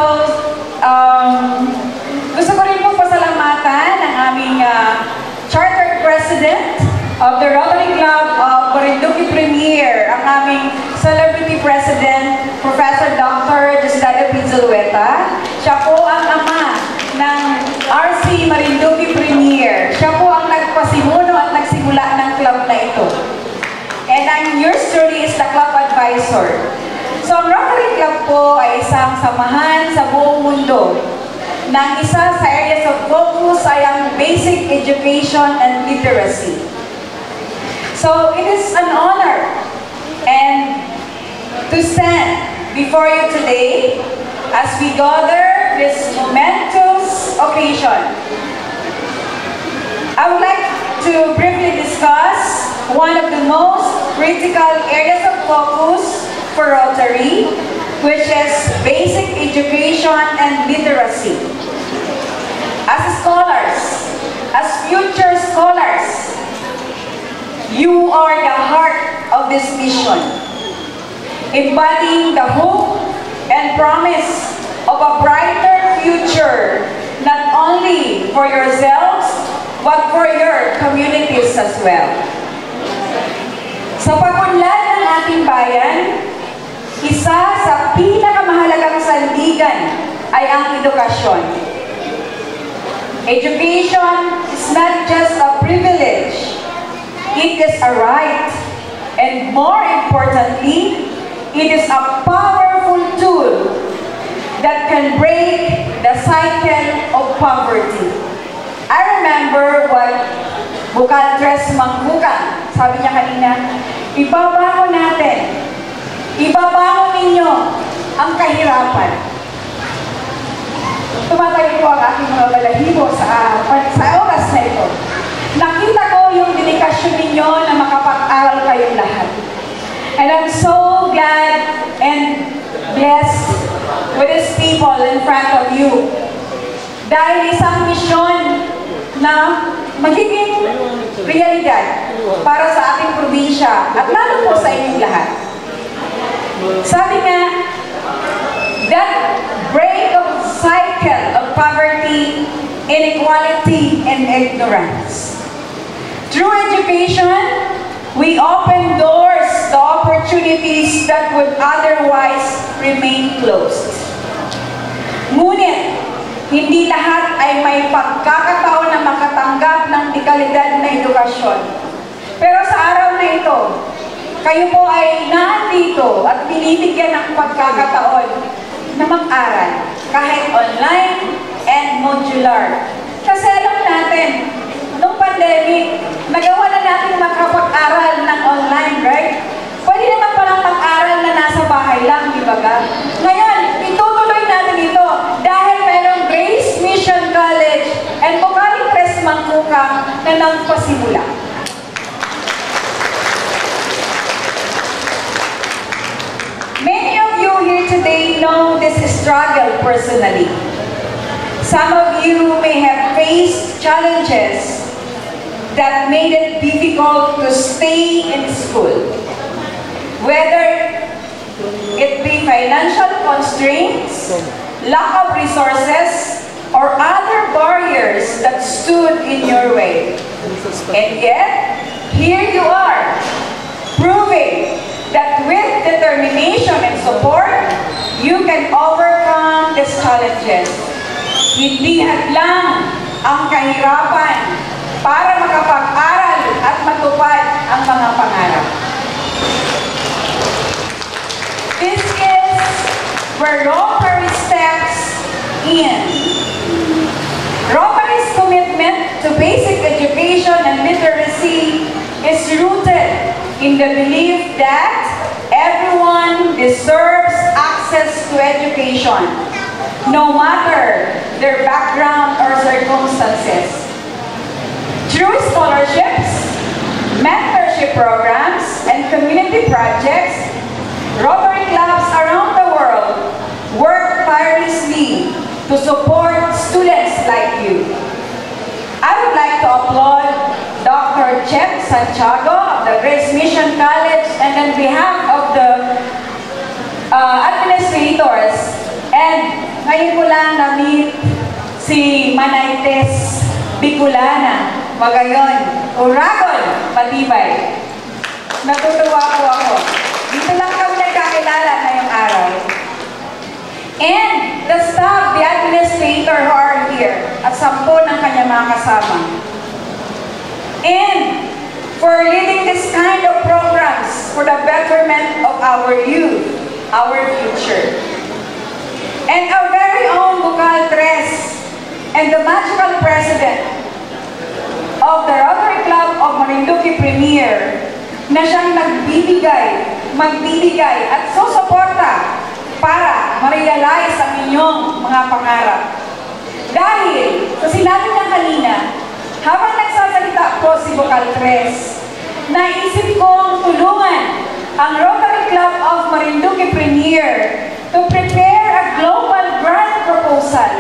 gusto ko rin po pasalamatan ang aming Chartered President of the Rotary Club of Marinduque Premier, ang aming Celebrity President, Professor Dr. Desidero Pizzalueta. Siya po ang ama ng RC Marinduque Premier. Siya po ang nagpasimuno at nagsimula ng club na ito. And ang yours truly is the club advisor. So ang Rotary Club po ay isang samahan sa buong mundo. Nang isa sa areas of focus ay ang basic education and literacy. So it is an honor and to stand before you today as we gather this momentous occasion. I would like to briefly discuss one of the most critical areas of focus for Rotary, which is basic education and literacy. As scholars, as future scholars, you are the heart of this mission, embodying the hope and promise of a brighter future, not only for yourselves, but for your communities as well. Sa pag-unlad ng ating bayan, isa sa pinakamahalagang sandigan ay ang edukasyon. Education is not just a privilege, it is a right, and more importantly, it is a powerful tool that can break the cycle of poverty. I remember what Bukal Tres Magkukan, sabi niya kanina, ibabangon natin, ibabangon ninyo ang kahirapan. Tumatayo po ang aking mga balahibo sa oras na ito. Nakita ko yung dedikasyon ninyo na makapag-aral kayong lahat. And I'm so glad and blessed with these people in front of you. Dahil isang misyon na magiging realidad para sa ating probinsya at lalo po sa inyong lahat. Sabi nga, that break of cycle of poverty, inequality, and ignorance. Through education, we open doors to opportunities that would otherwise remain closed. Ngunit, hindi lahat ay may pagkakataon na makatanggap ng dekalidad na edukasyon. Pero sa araw na ito, kayo po ay nandito at binibigyan ng pagkakataon na mag-aral, kahit online and modular. Kasi alam natin, nung pandemic, nagawa na natin makapag-aral ng online, right? Pwede naman palang mag-aral na nasa bahay lang, di ba ga? Ngayon, itutuloy natin ito dahil mayroong Grace Mission College and Bukal Tres Magkukan na nagpasimula. Many of you here today know this struggle personally. Some of you may have faced challenges that made it difficult to stay in school. Whether It be financial constraints, lack of resources, or other barriers that stood in your way. And yet, here you are, proving that with determination and support, you can overcome these challenges. Hindi hadlang ang kahirapan para makapag-aral at matupad ang mga pangarap. This is where Rotary steps in. Rotary's commitment to basic education and literacy is rooted in the belief that everyone deserves access to education, no matter their background or circumstances. Through scholarships, mentorship programs, and community projects, Rotary clubs around the world work tirelessly to support students like you. I would like to applaud Dr. Chet Santiago of the Grace Mission College, and on behalf of the administrators, and ngayon ko lang na-meet si Manaytes Bicolana, Magayon, Uragon, Matibay. Natutuwa po ako. Dito lang kami nagkakilala ngayong araw. And the staff, the administrator who are here, at 10 ng kanyang mga kasama. And for leading this kind of programs for the betterment of our youth, our future. And our very own Bukal Tres, and the magical president of the Rotary Club of Marinduque Premier, na siyang magbibigay at susuporta para ma-realize ang inyong mga pangarap. Dahil, sa sinabi niya kanina, habang nagsasalita po si Bukal Tres, naisip kong tulungan ang Rotary Club of Marinduque Premier to prepare a global grant proposal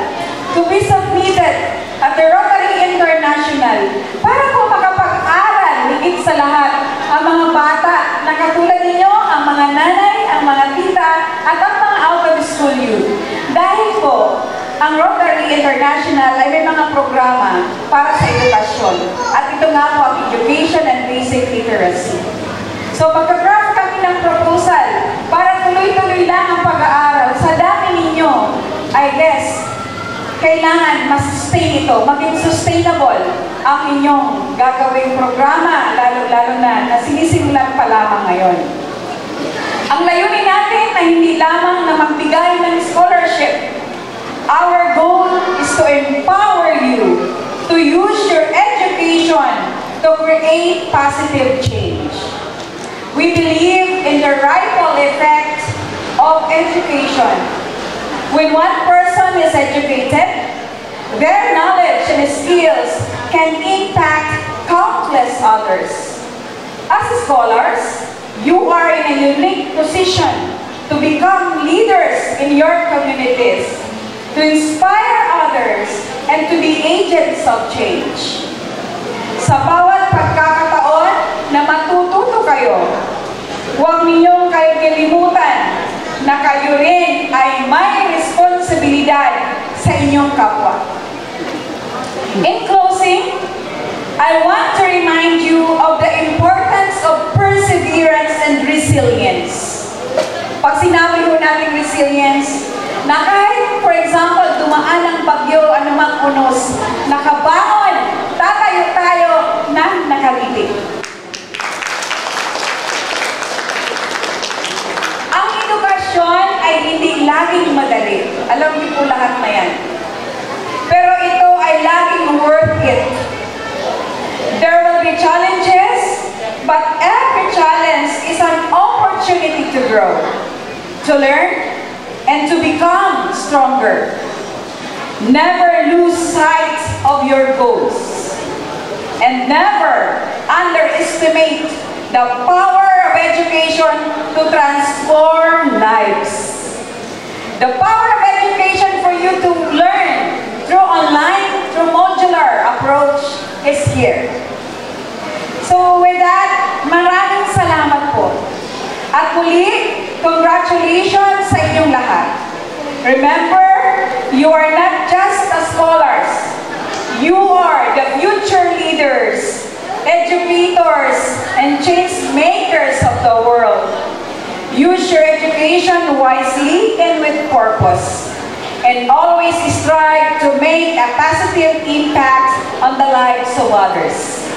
to be submitted at the Rotary International para po makapag-aral higit sa lahat ang mga bata na katulad ninyo, ang mga nanay, ang mga tita, at ang mga out-of-school youth. Dahil po, ang Rotary International ay may mga programa para sa edukasyon. At ito nga po ang education and basic literacy. So magka-craft kami ng proposal para tuloy-tuloy lang ang pag-aaral. Sa dami ninyo, I guess, kailangan mas-sustain ito, maging sustainable ang inyong gagawing programa, lalo-lalo na sinisimulan pa lamang ngayon. Ang layunin natin ay hindi lamang na magbigay ng scholarship. Our goal is to empower you to use your education to create positive change. We believe in the ripple effect of education. When one person is educated, their knowledge and skills can impact countless others. As scholars, you are in a unique position to become leaders in your communities, to inspire others, and to be agents of change. Sa bawat pagkakataon na matututo kayo, huwag ninyong kalimutan na kayo rin ay may responsibilidad sa inyong kapwa. In closing, I want to remind you of the importance of perseverance and resilience. Pag sinabi ko natin resilience, na kahit, for example, dumaan ang bagyo, anumang unos, nakabangon, tatayo tayo na nakangiti. Ang edukasyon ay hindi laging madali. Alam niyo po lahat na yan. Pero ito ay laging worth it. There will be challenges, but every challenge is an opportunity to grow, to learn, and to become stronger. Never lose sight of your goals. And never underestimate the power of education to transform lives. The power of education for you to learn through online, through modular approach is here. So with that, maraming salamat po. At muli, Congratulations sa inyong lahat. Remember, you are not just scholars. You are the future leaders, educators, and change makers of the world. Use your education wisely and with purpose, and always strive to make a positive impact on the lives of others.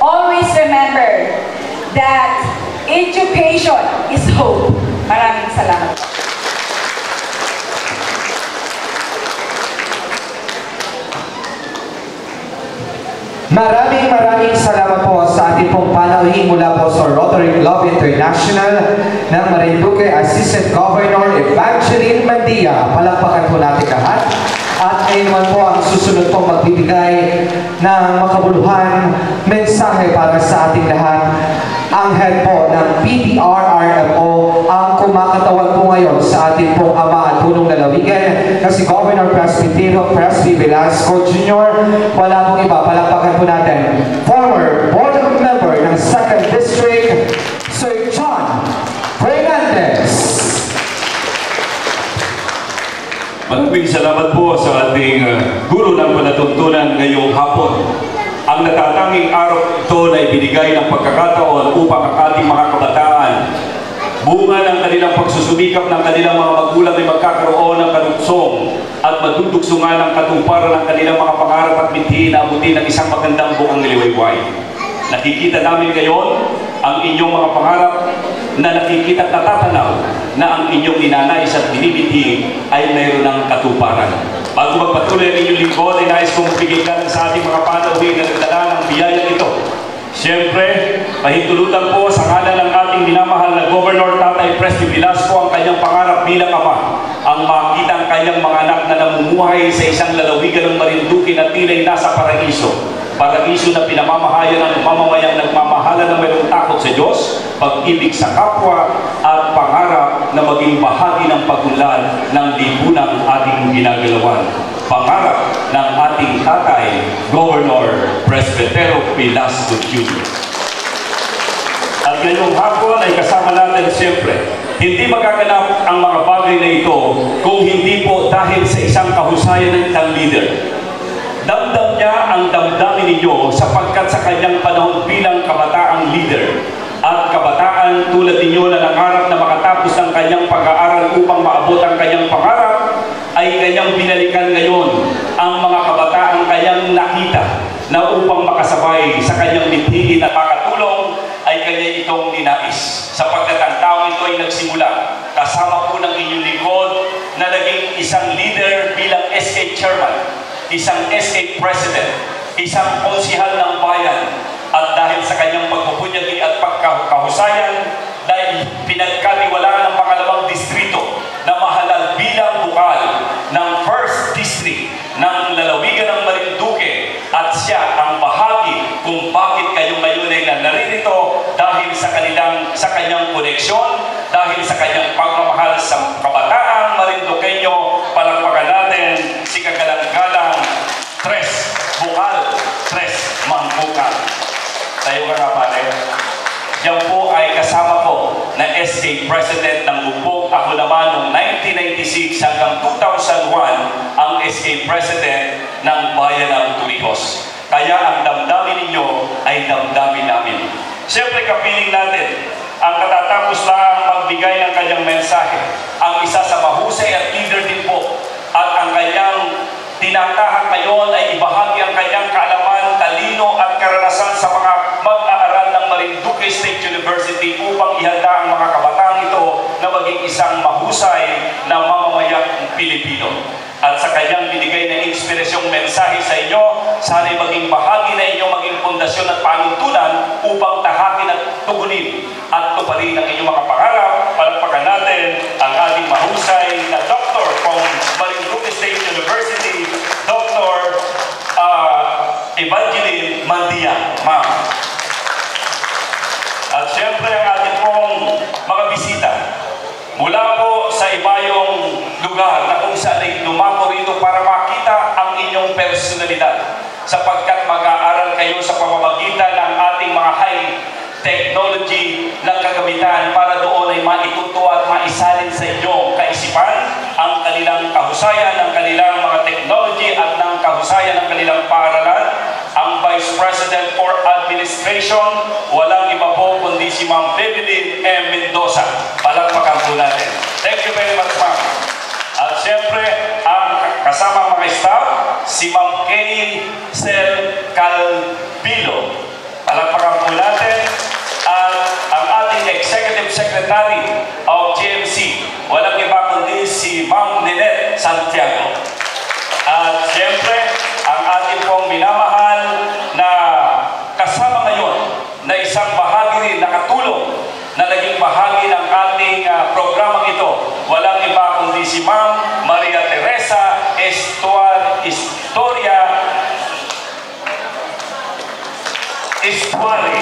Always remember that education is hope. Maraming salamat.
Maraming salamat po sa ating pong panauhin mula po sa Rotary Club International ng Marinduque Assistant Governor Evangeline Mandia. Palakpakan po natin lahat. At ngayon naman po ang susunod pong magbibigay ng makabuluhan mensahe para sa ating lahat. Ang head po ng PDRRMO ang kumakatawan po ngayon sa ating pong ama at punong lalawigan na si Governor Presbytero Presby Velasco Jr. Wala pong iba, palakpakan po natin. Former Board Member ng 2nd District, Sir John Fernandez.
Maraming salamat po sa ating guro ng palatuntunan ngayong hapon. Ang natatanging araw ito na ibinigay ng pagkakataon upang ang ating mga kabataan, bunga ng kanilang pagsusumikap ng kanilang mga magulang ay magkakaroon ng kalugsong at madudugsungan ng katuparan ng kanilang mga pangarap at mithiin na abutin ng isang magandang bukang niliwayway. Nakikita namin ngayon ang inyong mga pangarap na nakikita at natatanaw na ang inyong ninanais at binibiti ay mayroon ng katuparan. Bago magpatuloy ang inyong lingkod, ay nais kong bigay ka sa ating mga panauhin na nagdala ng biyaya ito. Siyempre, pahintulutan po sa ngalan ng ating minamahal na Governor Tatay Presby Velasco ang kanyang pangarap bilang ama, ang makita ang kanyang mga anak na namumuhay sa isang lalawigan ng Marinduque na tila'y nasa paraiso. Paraiso na pinamamahayan ng mamamayang nagmamahala na mayroong takot sa Diyos, pag-ibig sa kapwa, at pangarap na maging bahagi ng pag-unlad ng lipunang ating ginagalawan. Pangarap ng ating tatay, Governor Presbytero Velasco Jr. At ngayong hapon ay kasama natin siyempre. Hindi magaganap ang mga bagay na ito kung hindi po dahil sa isang kahusayan ng isang leader. Damdam niya ang damdamin ninyo sapagkat sa kanyang panahon bilang kabataang leader at kabataan tulad ninyo na nangarap na makatapos ng kanyang pag-aaral upang maabot ang kanyang pangarap ay kanyang binalikan ngayon ang mga kabataang kanyang nakita na upang makasabay sa kanyang mithiin at makatulong ay kanya itong ninais sapagkat ang taong ito ay nagsimula kasama po ng inyong lingkod na naging isang leader bilang SK Chairman, isang SK President, isang konsihal ng bayan, at dahil sa kanyang pagpupunyagi at pagkahusayan, dahil pinagkatiwalaan ng pangalawang distrito na mahalal bilang bukal ng 1st District ng lalawigan ng Marinduque, at siya ang bahagi kung bakit kayo ngayon ay naririto dahil sa kanyang koneksyon, dahil sa kanyang pagmamahal sa kabataang Marinduqueño. Palakpakan natin si kagalang-galang Tres Bukal, Tres Mangbukan. Tayo ka nga pare. Yan po ay kasama ko na SK President ng Bukbog. Ako naman noong 1996 hanggang 2001 ang SK President ng Bayan ng Torrijos. Kaya ang damdamin ninyo ay damdamin namin. Siyempre kapiling natin ang katatapos lang magbigay ng kanyang mensahe. Ang isa sa mahusay at leader din po at ang kanyang tinatahak ngayon ay ibahagi ang kanyang kaalaman, talino at karanasan sa mga mag-aaral ng Marinduque State University upang ihanda ang mga kabataan ito na maging isang mahusay na mamamayang Pilipino. At sa kanyang binigay na inspirasyong mensahe sa inyo, sana'y maging bahagi na inyong maging pundasyon at panuntunan upang tahakin at tugunin at tuparin ang inyong mga pangarap. Palakpakan natin ang ating mahusay na Dr. from Marinduque State University, Dr. Evangeline Mandia, ma'am. At syempre ang ating pong mga bisita mula po sa ibayong lugar na kung saan ay lumako rito para makita ang inyong personalidad sapagkat mag-aaral kayo sa pamamagitan ng ating mga high technology na kagamitan para doon ay maitutulong maibuto at maisalin sa inyong kaisipan ang kanilang kahusayan, ang kanilang mga technology at ng kahusayan ng kanilang paaralan. Ang Vice President for Administration, walang iba po kundi si Ma'am Bebelyn M. Mendoza. Palakpakan po natin. Thank you very much, ma'am. At siyempre, ang kasama mga staff, si Ma'am Kay Sel Calvillo. Palakpakan po natin. At ang ating Executive Secretary of GMC, walang iba kundi si Ma'am Ninette Santiago. At siyempre, ang ating pong minamahal na kasama ngayon na isang bahagi rin, nakatulong na naging bahagi ng ating programang ito, walang iba kundi si Ma'am Maria Teresa Estuari.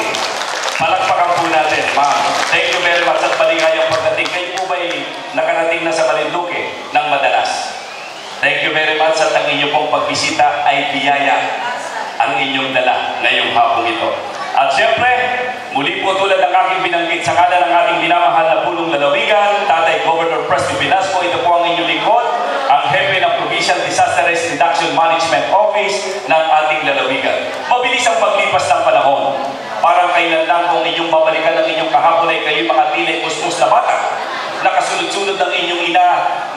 Palakpakan po natin, ma'am. Thank you very much at maligayang pagdating. Kayo po ba'y nakarating na sa Marinduque ng madalas? Thank you very much at ang inyong pong pagbisita ay biyaya ang inyong dala ngayong hapong ito. At siyempre, muli po tulad ng aking binanggit sa ngalan ng ating minamahal na punong lalawigan, Tatay Governor Presby Velasco, ito po ang inyong lingkod, ang hepe ng Provincial Disaster Risk Reduction Management Office ng ating lalawigan. Mabilis ang paglipas ng panahon. Parang kailan lang kung inyong babalikan ng inyong kahapon ay kayo mga tilay usmus na bata. Nakasunod-sunod ng inyong ina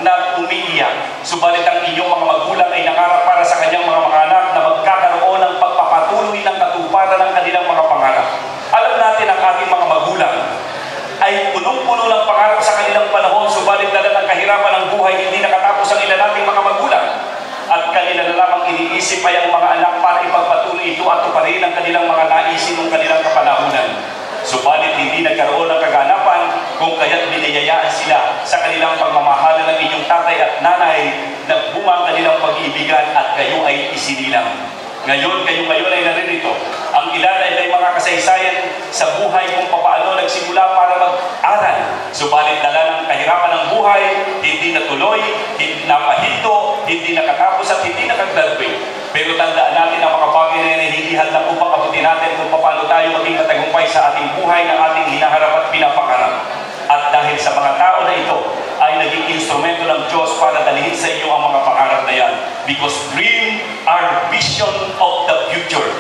na umiiyak. Subalit ang inyong mga magulang ay nangarap para sa kanyang mga anak na magkakaroon ng pagpapatuloy ng katuparan ng kanilang mga pangarap. Alam natin ang ating mga magulang ay punong-puno ng pangarap sa kanilang panahon, subalit dala ng kahirapan ng buhay, hindi nakatapos ang ilan nating mga magulang. At kanila na lamang iniisip ay ang mga anak para ipagpatuloy ito at tuparin ang kanilang mga naisin ng kanilang kapanahunan. Subalit hindi nagkaroon ng kaganapan kung kaya't biniyayaan sila sa kanilang pagmamahala ng inyong tatay at nanay, nagbunga ang kanilang pag-iibigan at kayo ay isinilang. Ngayon, kayo ay naririto. Ang ilan ay may mga kasaysayan sa buhay kung paano nagsimula para mag-aral. Subalit dala ng kahirapan ng buhay, hindi natuloy, hindi napahinto, hindi nakatapos at hindi nakagraduate. Pero tandaan natin ang mga bagay na hinihihal na upang abutin natin kung paano tayo maging matagumpay sa ating buhay na ating hinaharap at pinapangarap. At dahil sa mga tao na ito ay naging instrumento ng Diyos para dalhin sa inyo ang mga pangarap na yan. Because dream are vision of the future,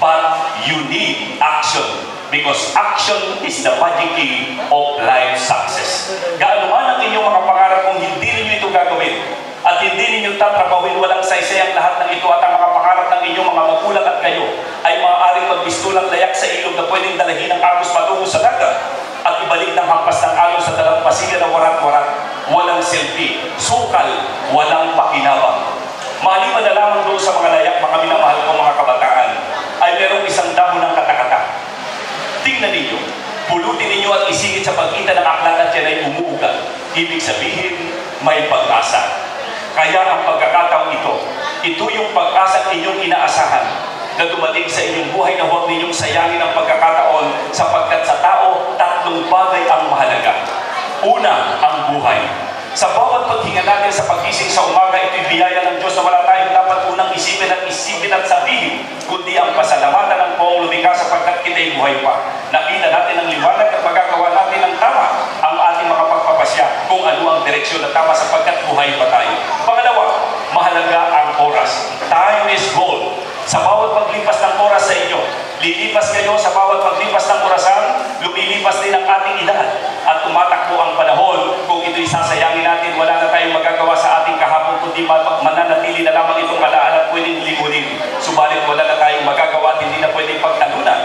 but you need action. Because action is the magic key of life success. Gaano man ang inyong mga pangarap kung hindi ninyo ito gagawin at hindi ninyo tatrabahuin, walang saysay ang lahat ng ito at ang mga pangarap ng inyong mga magulang at kayo ay maaaring magbistulang layak sa ilog na pwedeng dalahin ng agos patungo sa dagat at ibalik ng hampas ng alon sa dalampasigan na warat-warat, walang selfie, sukal, walang pakinabang. Maliban na lamang doon sa mga layak, mga minamahal kong mga kabataan, ay merong isang damo ng katakata. Tingnan ninyo, pulutin ninyo at isingit sa pagkita ng aklat at yan ay umuugat. Ibig sabihin, may pag-asa. Kaya ang pagkakataong ito yung pag-asa inyong inaasahan na dumating sa inyong buhay na huwag ninyong sayangin ang pagkakataon sapagkat sa tao, tatlong bagay ang mahalaga. Una, ang buhay. Sa bawat paghinga natin sa pagising sa umaga, ito'y biyaya ng Diyos na wala tayong dapat unang isipin at sabihin, kundi ang pasalamatan ng Poong lumikha sapagkat kita'y buhay pa. Nakita natin ang liwanag at magagawa natin ng tama ang ating mga pagpapasya kung ano ang direksyon na tama sapagkat buhay pa tayo. Pangalawa, mahalaga ang oras. Time is gold. Sa bawat paglipas ng oras sa inyo, lilipas kayo sa bawat paglipas ng orasan, lumilipas din ang ating edad at tumatakbo ang panahon. Kung ito'y sasayangin natin, wala na tayong magagawa sa ating kahapon kundi mananatili na lamang itong alaala at pwedeng limunin. Subalit wala na tayong magagawa at hindi na pwedeng pagtalunan.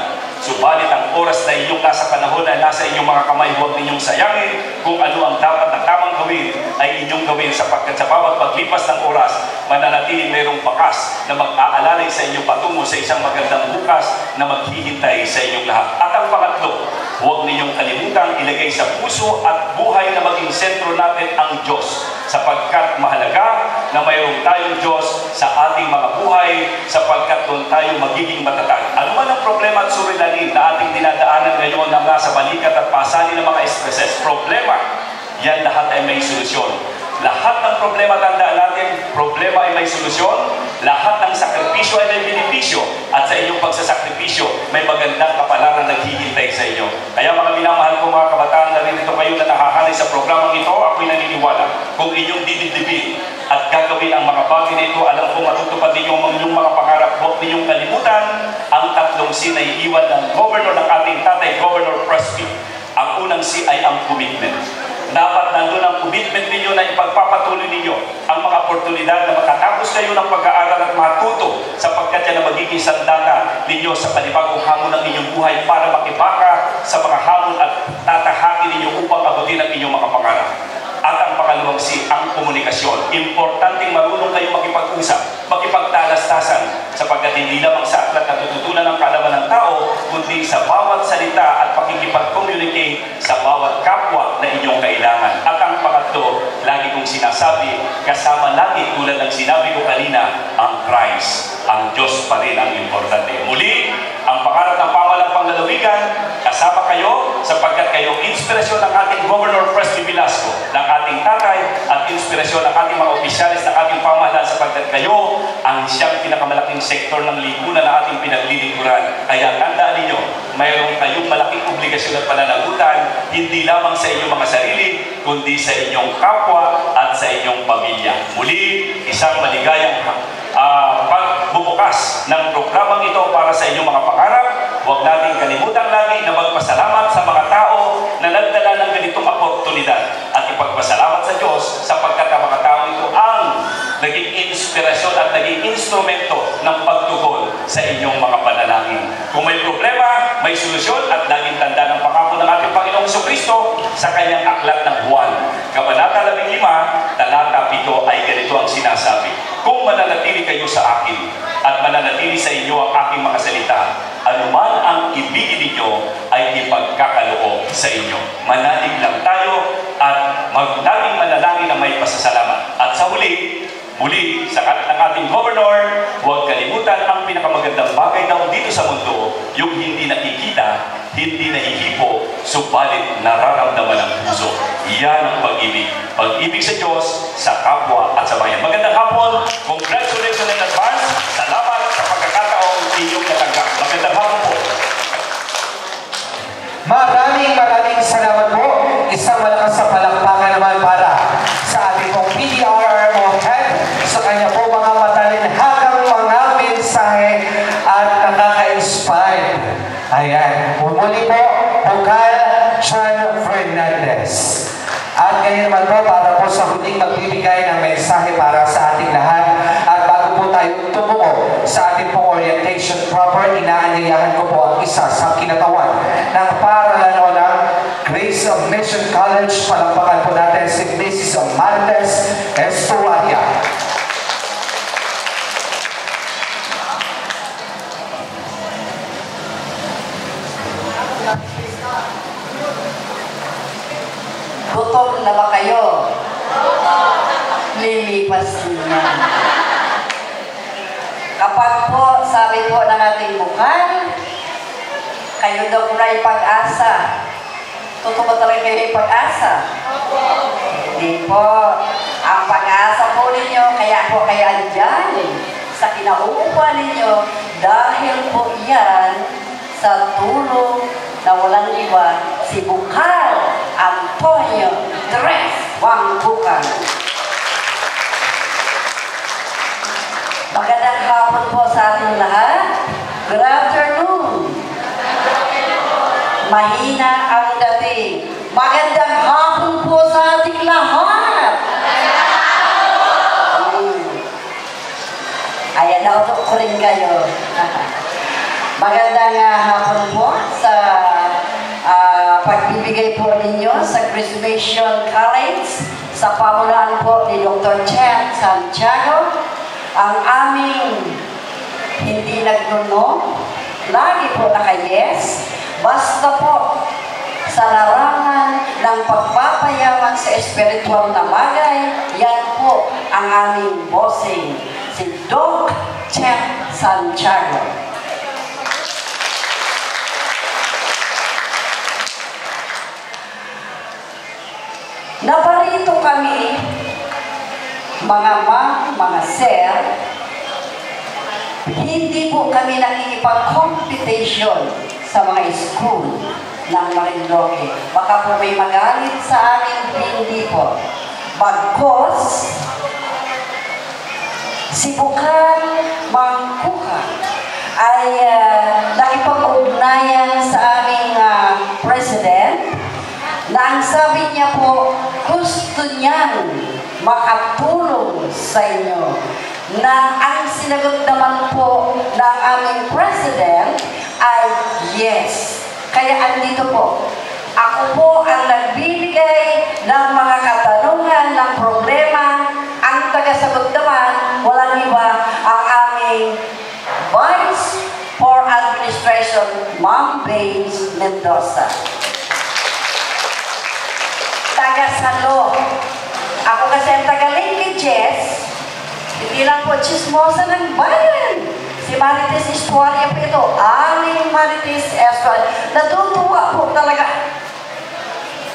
Subalit ang oras na inyong nasa panahon ay nasa inyong mga kamay, huwag ninyong sayangin kung ano ang dapat na tamang gawin ay inyong gawin sapagkat sa bawat paglipas ng oras, mananatiling mayroong bakas na mag-aalalay sa inyo patungo sa isang magandang bukas na maghihintay sa inyong lahat. At ang pangatlo, huwag ninyong kalimutan ilagay sa puso at buhay na maging sentro natin ang Diyos sapagkat mahalaga na mayroong tayong Diyos sa ating mga buhay sapagkat doon tayo magiging matatag. Ano man ang problema at suliranin na ating dinadaanan ngayon na nasa balikat at pasanin ng mga stresses, problema, yan lahat ay may solusyon. Lahat ng problema, tandaan natin, problema ay may solusyon. Lahat ng sakripisyo ay may benepisyo. At sa inyong pagsasakripisyo, may magandang kapalaran naghihintay sa inyo. Kaya mga minamahal ko mga kabataan, narito kayo na nahaharap batay sa programang ito, ako'y naniniwala kung inyong didibdibin at gagawin ang mga bagay na ito, alam kong matutupad ninyo ang inyong mga pangarap. Huwag ninyong kalimutan ang tatlong C na iiwan ng governor ng ating tatay, Governor Presby. Ang unang C ay ang commitment. Dapat nandun ang commitment ninyo na ipagpapatuloy ninyo ang mga oportunidad na makatapos kayo ng pag-aaral at matuto sapagkat yan ang magiging sandata ninyo sa panibagong hamon ng inyong buhay para makibaka sa mga hamon at tatahakin ninyo upang abutin ang inyong mga pangarap. At ang pangalawang C, ang komunikasyon. Importanteng marunong kayo makipag-usap, makipagtalastasan, sapagkat hindi lamang sa aklat na tututunan ng kaalaman ng tao, kundi sa bawat salita at pakikipag-communicate sa bawat kapwa na inyong kailangan. At ang pangatlo, lagi kong sinasabi, kasama lagi tulad ng sinabi ko kanina, ang Christ, ang Diyos pa rin ang importante. Muli, ang pangarap ng pamalampang lalawigan, kasama kayo sapagkat kayo inspirasyon ng ating Governor Presby Velasco, ng ating tatay at inspirasyon ng ating mga opisyalis ng ating pamahalaan sapagkat kayo ang siyang pinakamalaking sektor ng lipunan na ating pinaglilingkuran. Kaya tandaan ninyo, mayroon kayong malaking obligasyon at pananagutan, hindi lamang sa inyong mga sarili, kundi sa inyong kapwa at sa inyong pamilya. Muli, isang maligayang pagbubukas ng programang ito para sa inyong mga pangarap. Huwag natin kalimutan lagi na magpasalamat sa mga tao na nagdala ng ganitong oportunidad at ipagpasalamat sa Diyos sapagkat ang mga tao ito ang naging inspirasyon at naging instrumento ng pagtugon sa inyong mga panalangin. Kung may problema, may solusyon at laging tanda ng pangako ng ating Panginoong Jesucristo sa kanyang aklat ng Juan. Kabanata 15, talata 7 ay ganito ang sinasabi. Kung mananatili kayo sa akin at mananatili sa inyo ang aking mga salita, anuman ang ibigin ninyo ay ipagkakaloob sa inyo. Manalig lang tayo at maglaging manalangin na may pasasalamat. At sa huli, muli, sa kalat ng ating governor, huwag kalimutan ang pinakamagandang bagay daw dito sa mundo, yung hindi nakikita, hindi nahihipo, subalit nararamdaman ng puso. Iyan ang pag-ibig. Pag-ibig sa Diyos, sa kapwa at sa bayan. Magandang hapon. Congratulations in advance. Salamat sa pagkakataong inyong natanggap. Magandang hapon po.
Maraming salamat po. Isang malakas sa palakpakan naman para sa ating pong PDR o head sa kanya po mga matalinhagang mga mensahe at nakaka-inspire. Ayan. Umuli po, Bukal John Fernandez. At ganyan naman po para po sa huling magbibigay ng mensahe para sa ating lahat. At bago po tayo tumungo sa ating pong orientation proper, inaanyayahan ko po ang isa sa kinatawan ng paaralan o ng Grace Mission College. Palampakan po natin si Mrs. Martes Estuaria.
Gutom na ba kayo? Lilipas na. Kapag po, sabi po ng ating bukal, kayo daw po na ipag-asa. Totoo ba talaga kayo ipag-asa? Hindi po. Ang pag-asa po ninyo, kaya po kayo andyan sa kinauupuan ninyo dahil po yan sa tulong na walang iba, si Bukal Antonio Tres Wangbukan. Magandang hapon po sa ating lahat. Good afternoon. Mahina ang dating. Magandang hapon po sa ating lahat. Ayan, nautok ko rin kayo. Magandang hapon po sa pagbibigay po ninyo sa Grace Mission College sa pamulaan po ni Dr. Chen Santiago, ang aming hindi nagnuno, lagi po naka-yes, basta po sa larangan ng pagpapayaman sa espiritual na bagay, yan po ang aming bossing, si Dr. Chen Santiago. Naparito kami, mga ma'am, mga sir, hindi po kami nakikipag-competition sa mga school. ng Marinduque. Baka po may magalit sa amin, hindi po. Bagkos, si Bukal Mangkukan ay nakipag-ugnayan sa aming president na ang sabi niya po, gusto niyang makatulong sa inyo. Na ang sinagot naman po ng aming president ay yes. Kaya andito po, ako po ang nagbibigay ng mga katanungan, ng problema. Ang tagasagot naman, walang iba, ang aming Vice for Administration, Ma'am Baines Mendoza. Tagasalo. Ako kasi ang taga-linkages, hindi lang po chismosa ng bayan. Si Marites Estuaria po ito, aling Marites Estuaria. Natutuwa po talaga.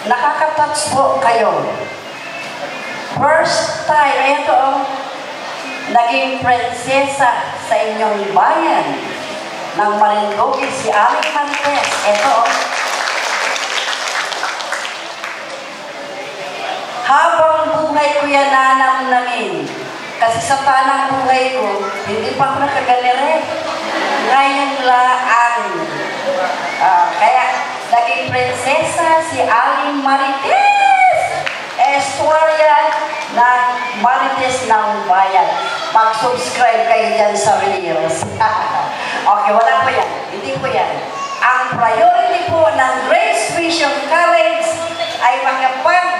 Nakaka-touch po kayo. First time, ito, naging prinsesa sa inyong bayan ng Marinduque, si aling Marites. Ito, habang buhay ko yan nanamnamin. Kasi sa panang buhay ko, hindi pa ako nakagalere. Ngayon lang. Kaya naging prinsesa si aling Marites Estuaria ng Marites ng Bayan. Mag-subscribe kayo dyan sa Reels. Okay, wala po yan. Hindi po yan. Ang priority po ng Grace Vision College ay makapag-ambag,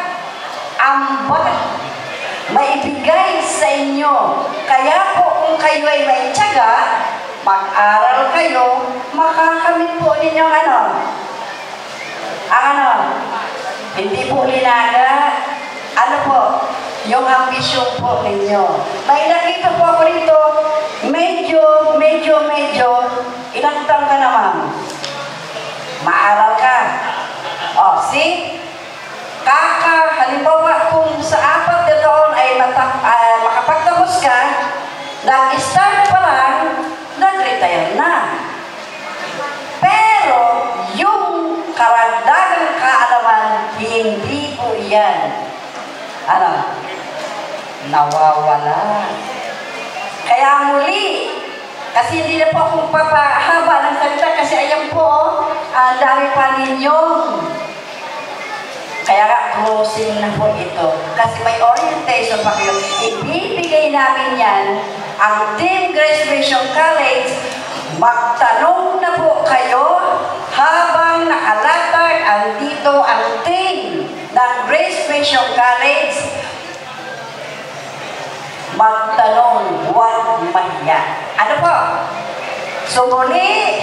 maibigay sa inyo. Kaya po kung kayo ay may tiyaga, mag-aral kayo, makakamit po ninyong hindi po linaga, yung ambisyon po ninyo. May nakita po ako dito, medyo, ilang taon ka naman? Maaral ka. See? Halimbawa kung sa 4 na taon ay makapagtapos ka, nag-start pa lang, nag-retire na. Pero yung karagdagang kaalaman, hindi po yan. Nawawala. Kaya muli, kasi hindi na po akong papahaba ng salita kasi ayan po, ang dami pa ninyong. Kaya closing na po ito. Kasi may orientation pa kayo. Ibibigay namin yan. Ang Team Grace Vision College, magtanong na po kayo habang nakalatag andito ang team ng Grace Vision College. Magtanong, huwag mahiya. Ano po? So muli,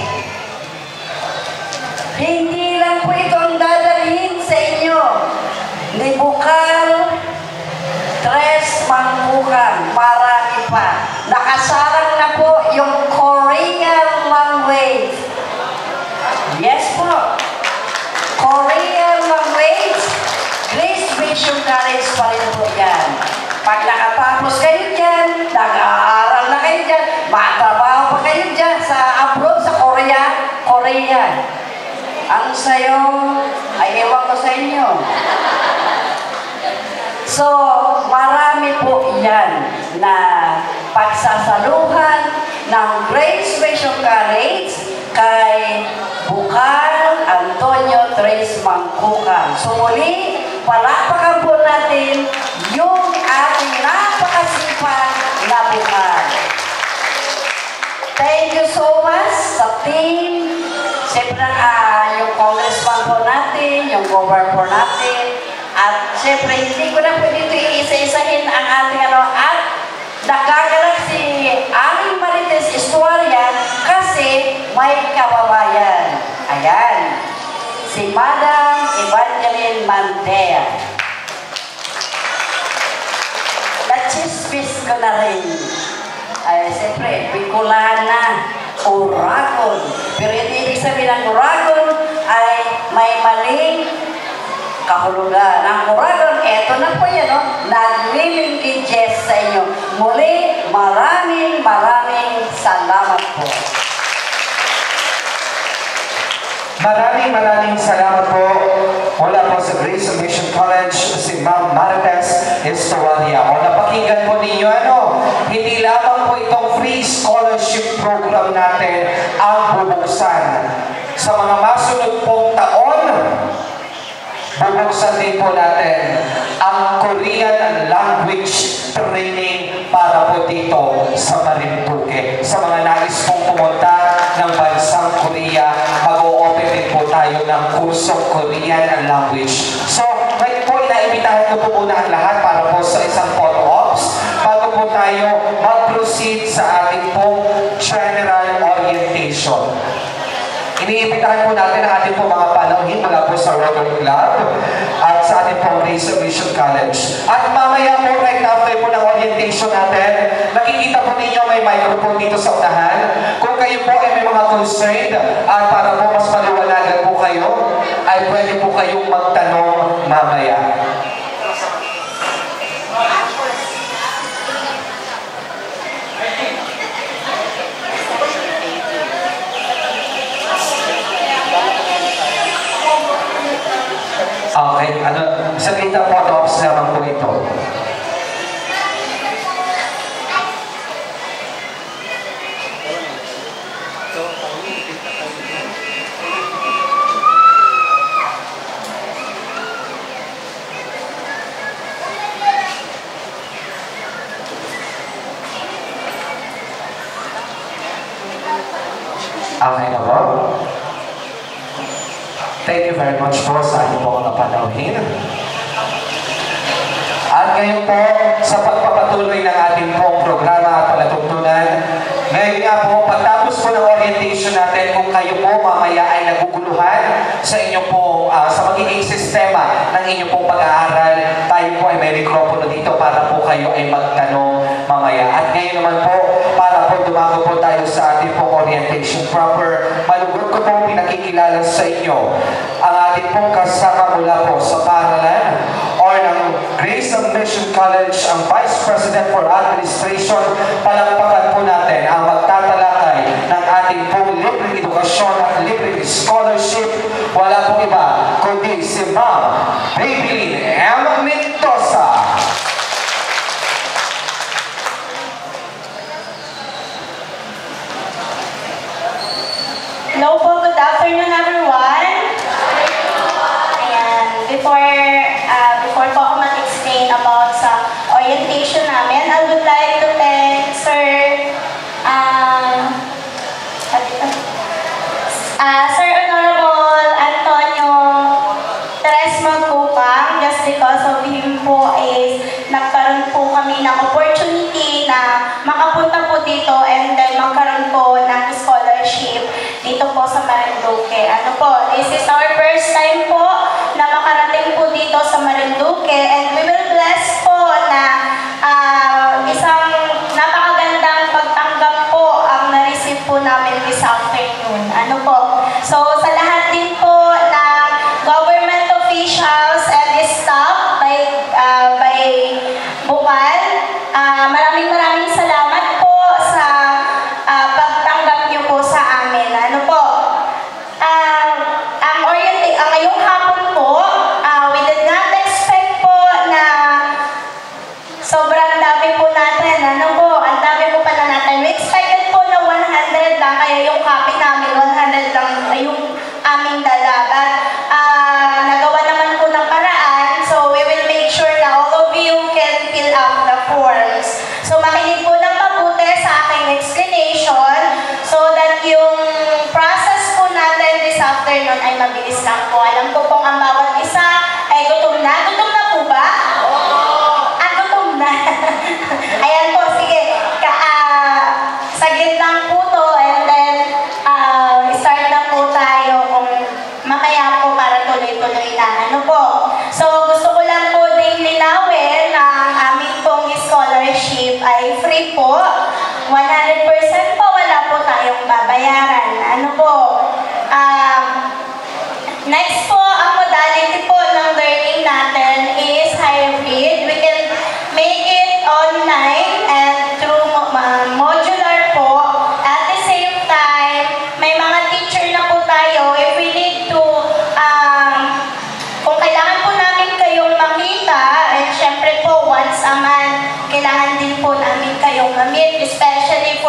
hindi lang po ito ang dadalhin sa inyo ni Bukal Tres Mangkukan, marami pa. Nakasarang na po yung Korean language. Yes po. Korean language, Grace Vision College pa rin po yan. Pag nakatapos kayo dyan, nag-aaral na kayo dyan, matrabaho pa kayo dyan sa abroad, sa Korea. Ang sayo, ay ewan ko sa inyo. So, marami po yan na pagsasaluhan ng Grace Vision College kay Bukal Antonio Tres Mangkukan. So, muli, palakpakan po natin yung ating napakasipag na Bukal. Thank you so much sa team. Siyempre, yung congressman po natin, yung governor po natin, at siyempre, hindi ko na pwede ito iisa-isahin ang ating at nagagalak si aling Marites Estuaria kasi may kababayan. Ayan, si Madam Evangeline Mantea. Na-chismis ko na rin. Ay, siyempre, Bicolana, Uragon. Pero hindi ibig sabihin ng Uragon ay may maling kahulugan. Ang Uragon, eto na po yan, naglilingkages sa inyo. Muli, maraming salamat po.
Maraming salamat po mula po sa Grace Mission College, si Ma'am Marites Estovalia. O napakinggan po ninyo, hindi lamang po itong free scholarship program natin ang bubuksan. Sa mga masunod pong taon, bubuksan din po natin ang Korean language training para po dito sa Marinduque. Sa mga nais pong pumunta ng bansang Korea, mag-o-open din po tayo ng kursong Korean language. So, ngayon po, inaibitahan ko po muna ang lahat para po sa isang photo-ops bago po tayo mag-proceed sa ating pong general orientation. Iniimbitahan po natin ang ating po mga panauhin mula po sa Rotary Club at sa ating pong Grace Mission College. At mamaya po, right after po ng orientation natin, nakikita po ninyo may microphone dito sa unahan. Kung kayo po ay may mga concerned at para po mas maliwanagan po kayo, ay pwede po kayong magtanong mamaya. Okay, saglit na photo-ops naman po ito. Okay na po? Thank you very much po sa ating po mga panauhin. At ngayon po, sa pagpapatuloy ng ating pong programa at palatuntunan, ngayon nga po, pagtapos po ng orientation natin, kung kayo po mamaya ay naguguluhan sa inyo po, sa magiging sistema ng inyong pong pag-aaral, tayo po ay may mikropono dito para po kayo ay magtanong mamaya. At ngayon naman po, para po dumago po tayo sa ating pong orientation proper, malugod ko pong pinakikilala sa inyo ang ating pong kasama mula po sa paralan or ng Grace Mission College, ang Vice President for Administration. Palakpakan po natin ang magtatalakay ng ating pong libreng edukasyon at libreng scholarship. Wala pong iba kundi si Ma'am Maybelline M. Mendoza.
Hello po, good afternoon everyone. Ayan, before po ako mag-explain about sa orientation namin, I would like to thank Sir Honorable Antonio Teres Magkupang. Just because of him po is nagkaroon po kami ng opportunity na makapunta po dito and then magkaroon po ng scholarship dito po sa Marinduque. This is our first time po na makarating po dito sa Marinduque and we will bless po na isang napakagandang pagtanggap po ang na-receive po namin this afternoon. So sa lahat din po ng government officials and staff by Bukal, maraming salamat po sa pagtanggap niyo po sa amin. Ngayong hapon po, we did not expect po na sobrang dami po natin. Ang dami po pala natin. We expected po na 100 lang, kaya yung copy namin, 100 lang yung aming dala. But nagawa naman po ng paraan, so we will make sure na all of you can fill up the forms. So makinig po ng mabuti sa aking explanation so that yung process po natin this afternoon ay mabilis lang po. Alam ko pong ang bawat isa ay gutom na. Gutom na po ba? Gutom na. Ayan po, sige. Saglit lang po to and then start na po tayo kung mamaya po para tuloy-tuloy na. So gusto ko lang po din linawin na ang aming pong scholarship ay free po. 100% po, wala po tayong babayaran. Next po, ang modality po ng learning natin is hybrid. We can make it online and through modular po. At the same time, may mga teacher na po tayo. If we need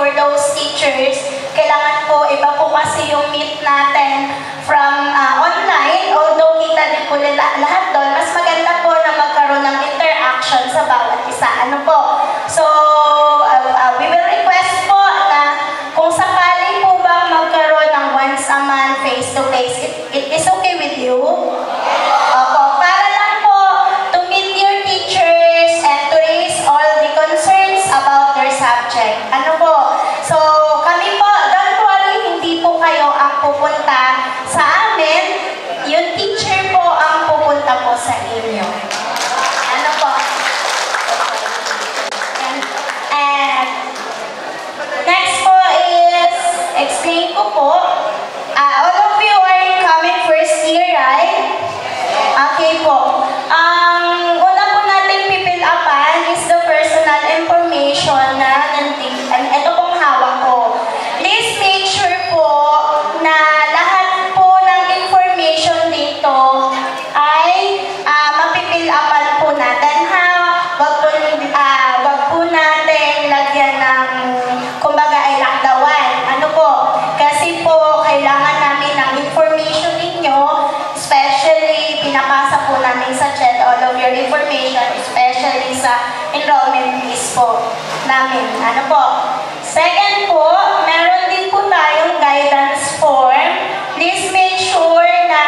for those teachers, kailangan po, iba po kasi yung meet natin from online, although kita din po lahat doon, mas maganda po na magkaroon ng interaction sa bawat isa. Ano po? So, we will request po na kung sakali po bang magkaroon ng once a month face-to-face, it is okay with you? Opo, para lang po to meet your teachers and to raise all the concerns about their subject. Ano po? So, kami po, don't worry, hindi po kayo ang pupunta sa amin, yung teacher po ang pupunta po sa inyo. Ano po? And next po is, explain ko po, all of you are coming first year, right? Okay po. Una po natin pipil-upan is the personal information na ito pong hawak ko. Please make sure po na lahat po ng information dito ay mapipil-upan po natin, ha? Wag po natin lagyan ng, kumbaga ay lakdawan. Ano po? Kasi po, kailangan namin ng information ninyo, especially pinapasa po namin sa chat all of your information, especially sa enrollment list po namin. Ano po? Second po, meron din po tayong guidance form. Please make sure na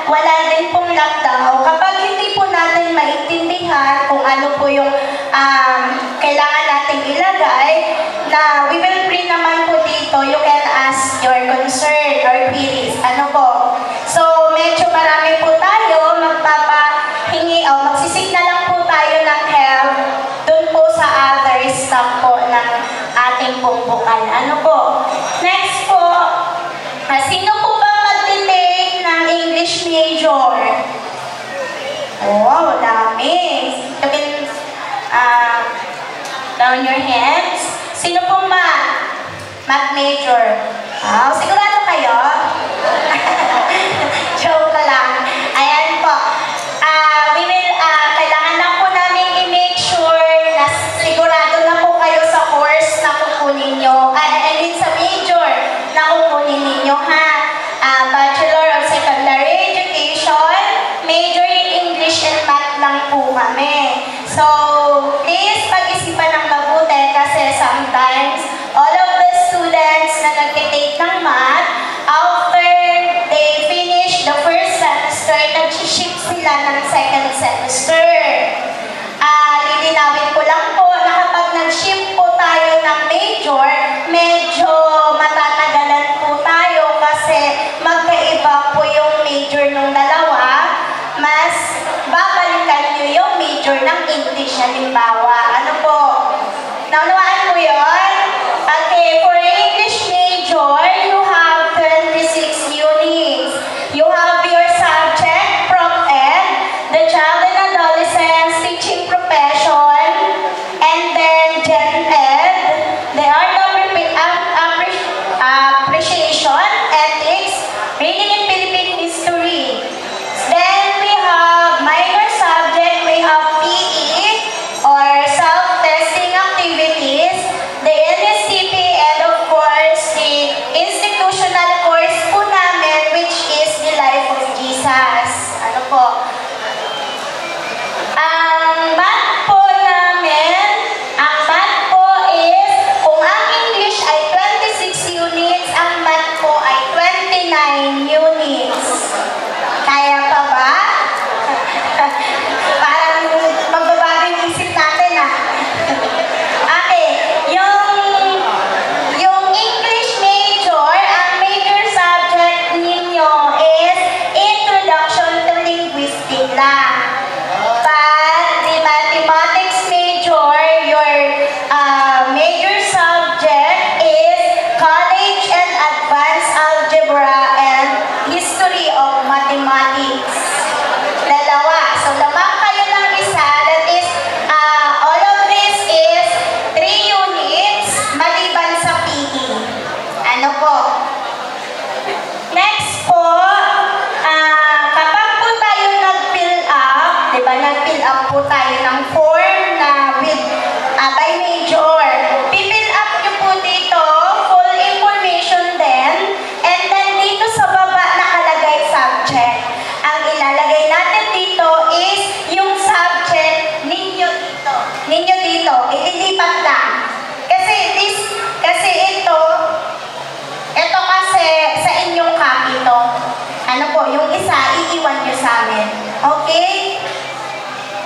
wala din pong lockdown. Kapag hindi po natin maintindihan kung ano po yung kailangan natin ilagay, na we will print naman po dito, you can ask your concern or queries. Ano po? So, medyo marami po tayo, magpapahingi o magsisignal lang po tayo ng help dun po sa other staff po ng ating pong bukal. Ano po? Next po, sino po ba mag-take ng English major? Wow, dami. Down your hands. Sino pong math major? Sigurado kayo? Joke lang. Ayan po. Kailangan lang po namin i-make sure na sigurado na po kayo sa course na kukunin nyo. I mean sa major na kukunin ninyo, ha? Bachelor of Secondary Education, major in English and Math lang po kami. So, please pag-isipan ng mabuti kasi sometimes all of the students na nag-take ng math, after they finish the first semester, nag-shift sila ng second semester. Lilinawin ko lang po na kapag nag-shift po tayo ng major, medyo matatagalan po tayo kasi magkaiba po yung major ng dalawa. Mas babalikan nyo yung major ng English, halimbawa. Ano po? Naunawaan po yun? Okay, for English major, you have 26 units. You have your subject, Prof Ed, the child and adolescents teaching profession, and then Gen Ed, the art of appreciation, ethics, reading and Philippine history. Then we have minor subject, we have PE, or self-testing activities, the NSCP, and of course, the institutional course po namin, which is the Life of Jesus. Ano po? Ang math po namin, ang math po is, kung ang English ay 26 units, ang math po ay 29 units. Kaya pa ba? Parang magbabago yung isip natin, ah. Okay, yung English major, ang major subject ninyo is Introduction to Linguistics lang. But the mathematics major, your major subject is College and Advanced Algebra and History of Mathematics. Dalawa. So, lamang kayo ng isa. That is, all of this is 3 units maliban sa PE. Ano po? Next po, kapag po tayo nag-fill up, diba, nag-fill up po tayo ng form na with by major. Pipill up nyo po dito iiwan nyo sa amin. Okay?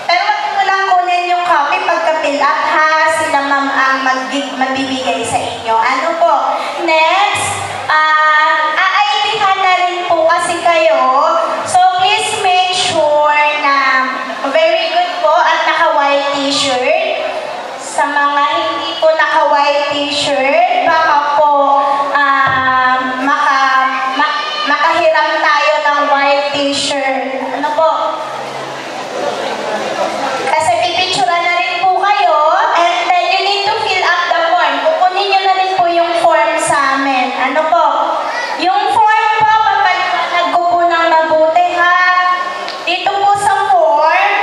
Pero wag mo lang kunin yung copy pagka-fill up ha. Sila ma'am ang magbibigay sa inyo. Ano po? Next, aaitihan na rin po kasi kayo. So please make sure na very good po at naka-white t-shirt. Sa mga hindi po naka-white t-shirt, baka po makahiram tayo ng white t-shirt. Ano po? Kasi pipicturan na rin po kayo and then you need to fill up the form. Kukunin nyo na rin po yung form sa amin. Ano po? Yung form po, papaliwanag ko po ng mabuti ha. Dito po sa form,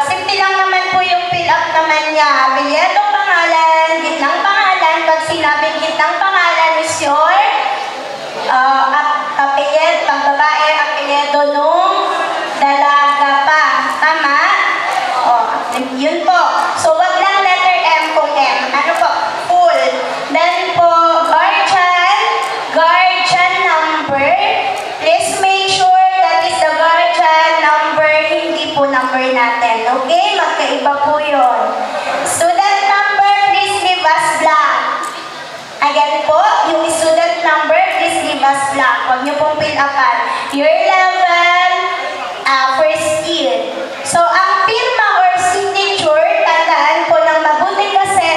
simple lang naman po yung fill up naman niya. Bilyetong pangalan, gitnang pangalan. Pag sinabing gitnang pangalan is your apelyed, pang babae, apelyedo nung dalaga pa. Tama? Yun po. So, wag lang letter M kung M. Ano po? Full. Then po, guardian number. Please make sure that is the guardian number, hindi po number natin. Okay? Magkaiba po yun. Student number, please leave us blank. Again po, yung student number, please leave us blank. Huwag niyo pong fill upan. Your level, first year. So, ang pirma or signature, tandaan po ng mabuti kasi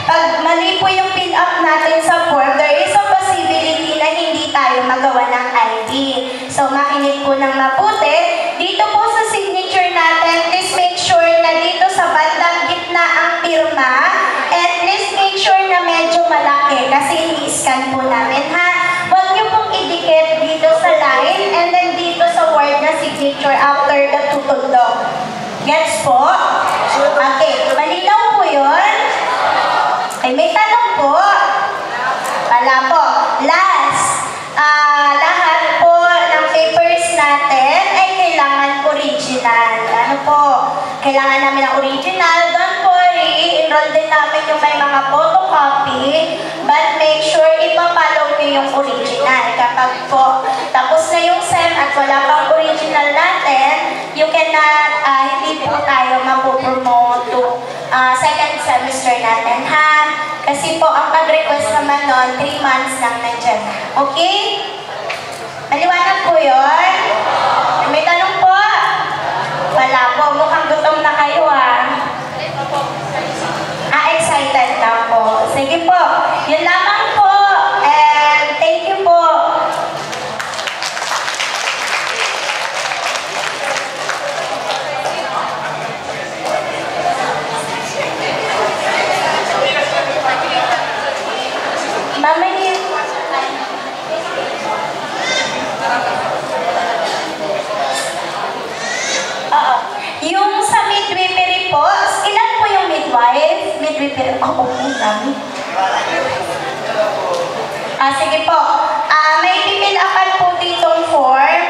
pag mali po yung fill up natin sa form, there is a possibility na hindi tayo magawa ng ID. So, makinig po ng mabuti. Dito po sa signature natin, please make sure na dito sa bandang gitna ang pirma and please make sure na medyo malaki kasi i-scan po namin ha. Huwag niyo pong idikit dito sa line and then dito sa word na signature after the tutulong. Gets po? Okay, malinaw po yun? Ay, may tanong po? Wala po. Last, lahat po ng papers natin ay kailangan original. Ano po? Kailangan namin ng original. Don't worry, enroll din namin yung may mga photocopy, but make sure ipapalaw nyo yung original. Kapag po tapos na yung SEM at wala pang original natin, you cannot, hindi po tayo mapopromote to second semester natin, ha? Kasi po, ang pag-request naman nun, 3 months lang nandiyan. Okay? Maliwanag po yun? May tanong po? Wala po. Mukhang gutom na kayo, excited na po. Sige po. Yun lamang po. And thank you po. Yung sa midwifery po, ilan po yung midwife? Midwifery, okay, dami. Sige po. May pipilakan po ditong form.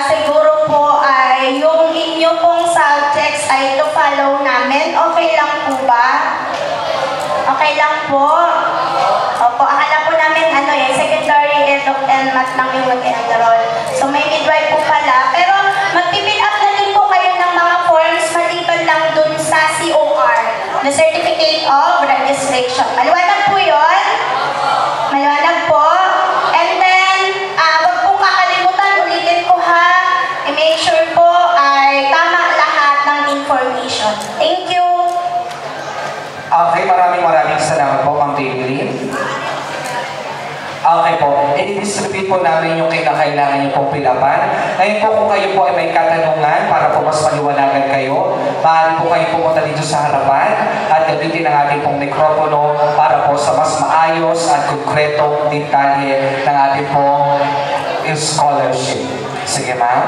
Siguro po ay yung inyo pong subjects ay to follow namin. Okay lang po ba? Okay lang po? Opo, akala po namin secondary, eduk, and math lang yung mag-enroll. So may midwife po pala. Pero mag-fill up na din po kayo ng mga forms maliban lang dun sa COR, the Certificate of Registration. Maliwanag po yun? Maliwanag po? And then, wag pong kakalimutan, ulitin ko ha, i-make sure po ay tama lahat ng information. Thank you!
Okay, maraming salamat po, Ma'am David. Okay po, i-distribute po namin yung kailangan niyo pong pilapan. Ngayon po kung kayo po ay may katanungan para po mas maliwanagan kayo, maaari po kayo pumunta dito sa harapan at gamitin ang ating pong mikropono para po sa mas maayos at konkretong detalye ng ating pong scholarship. Sige ma'am.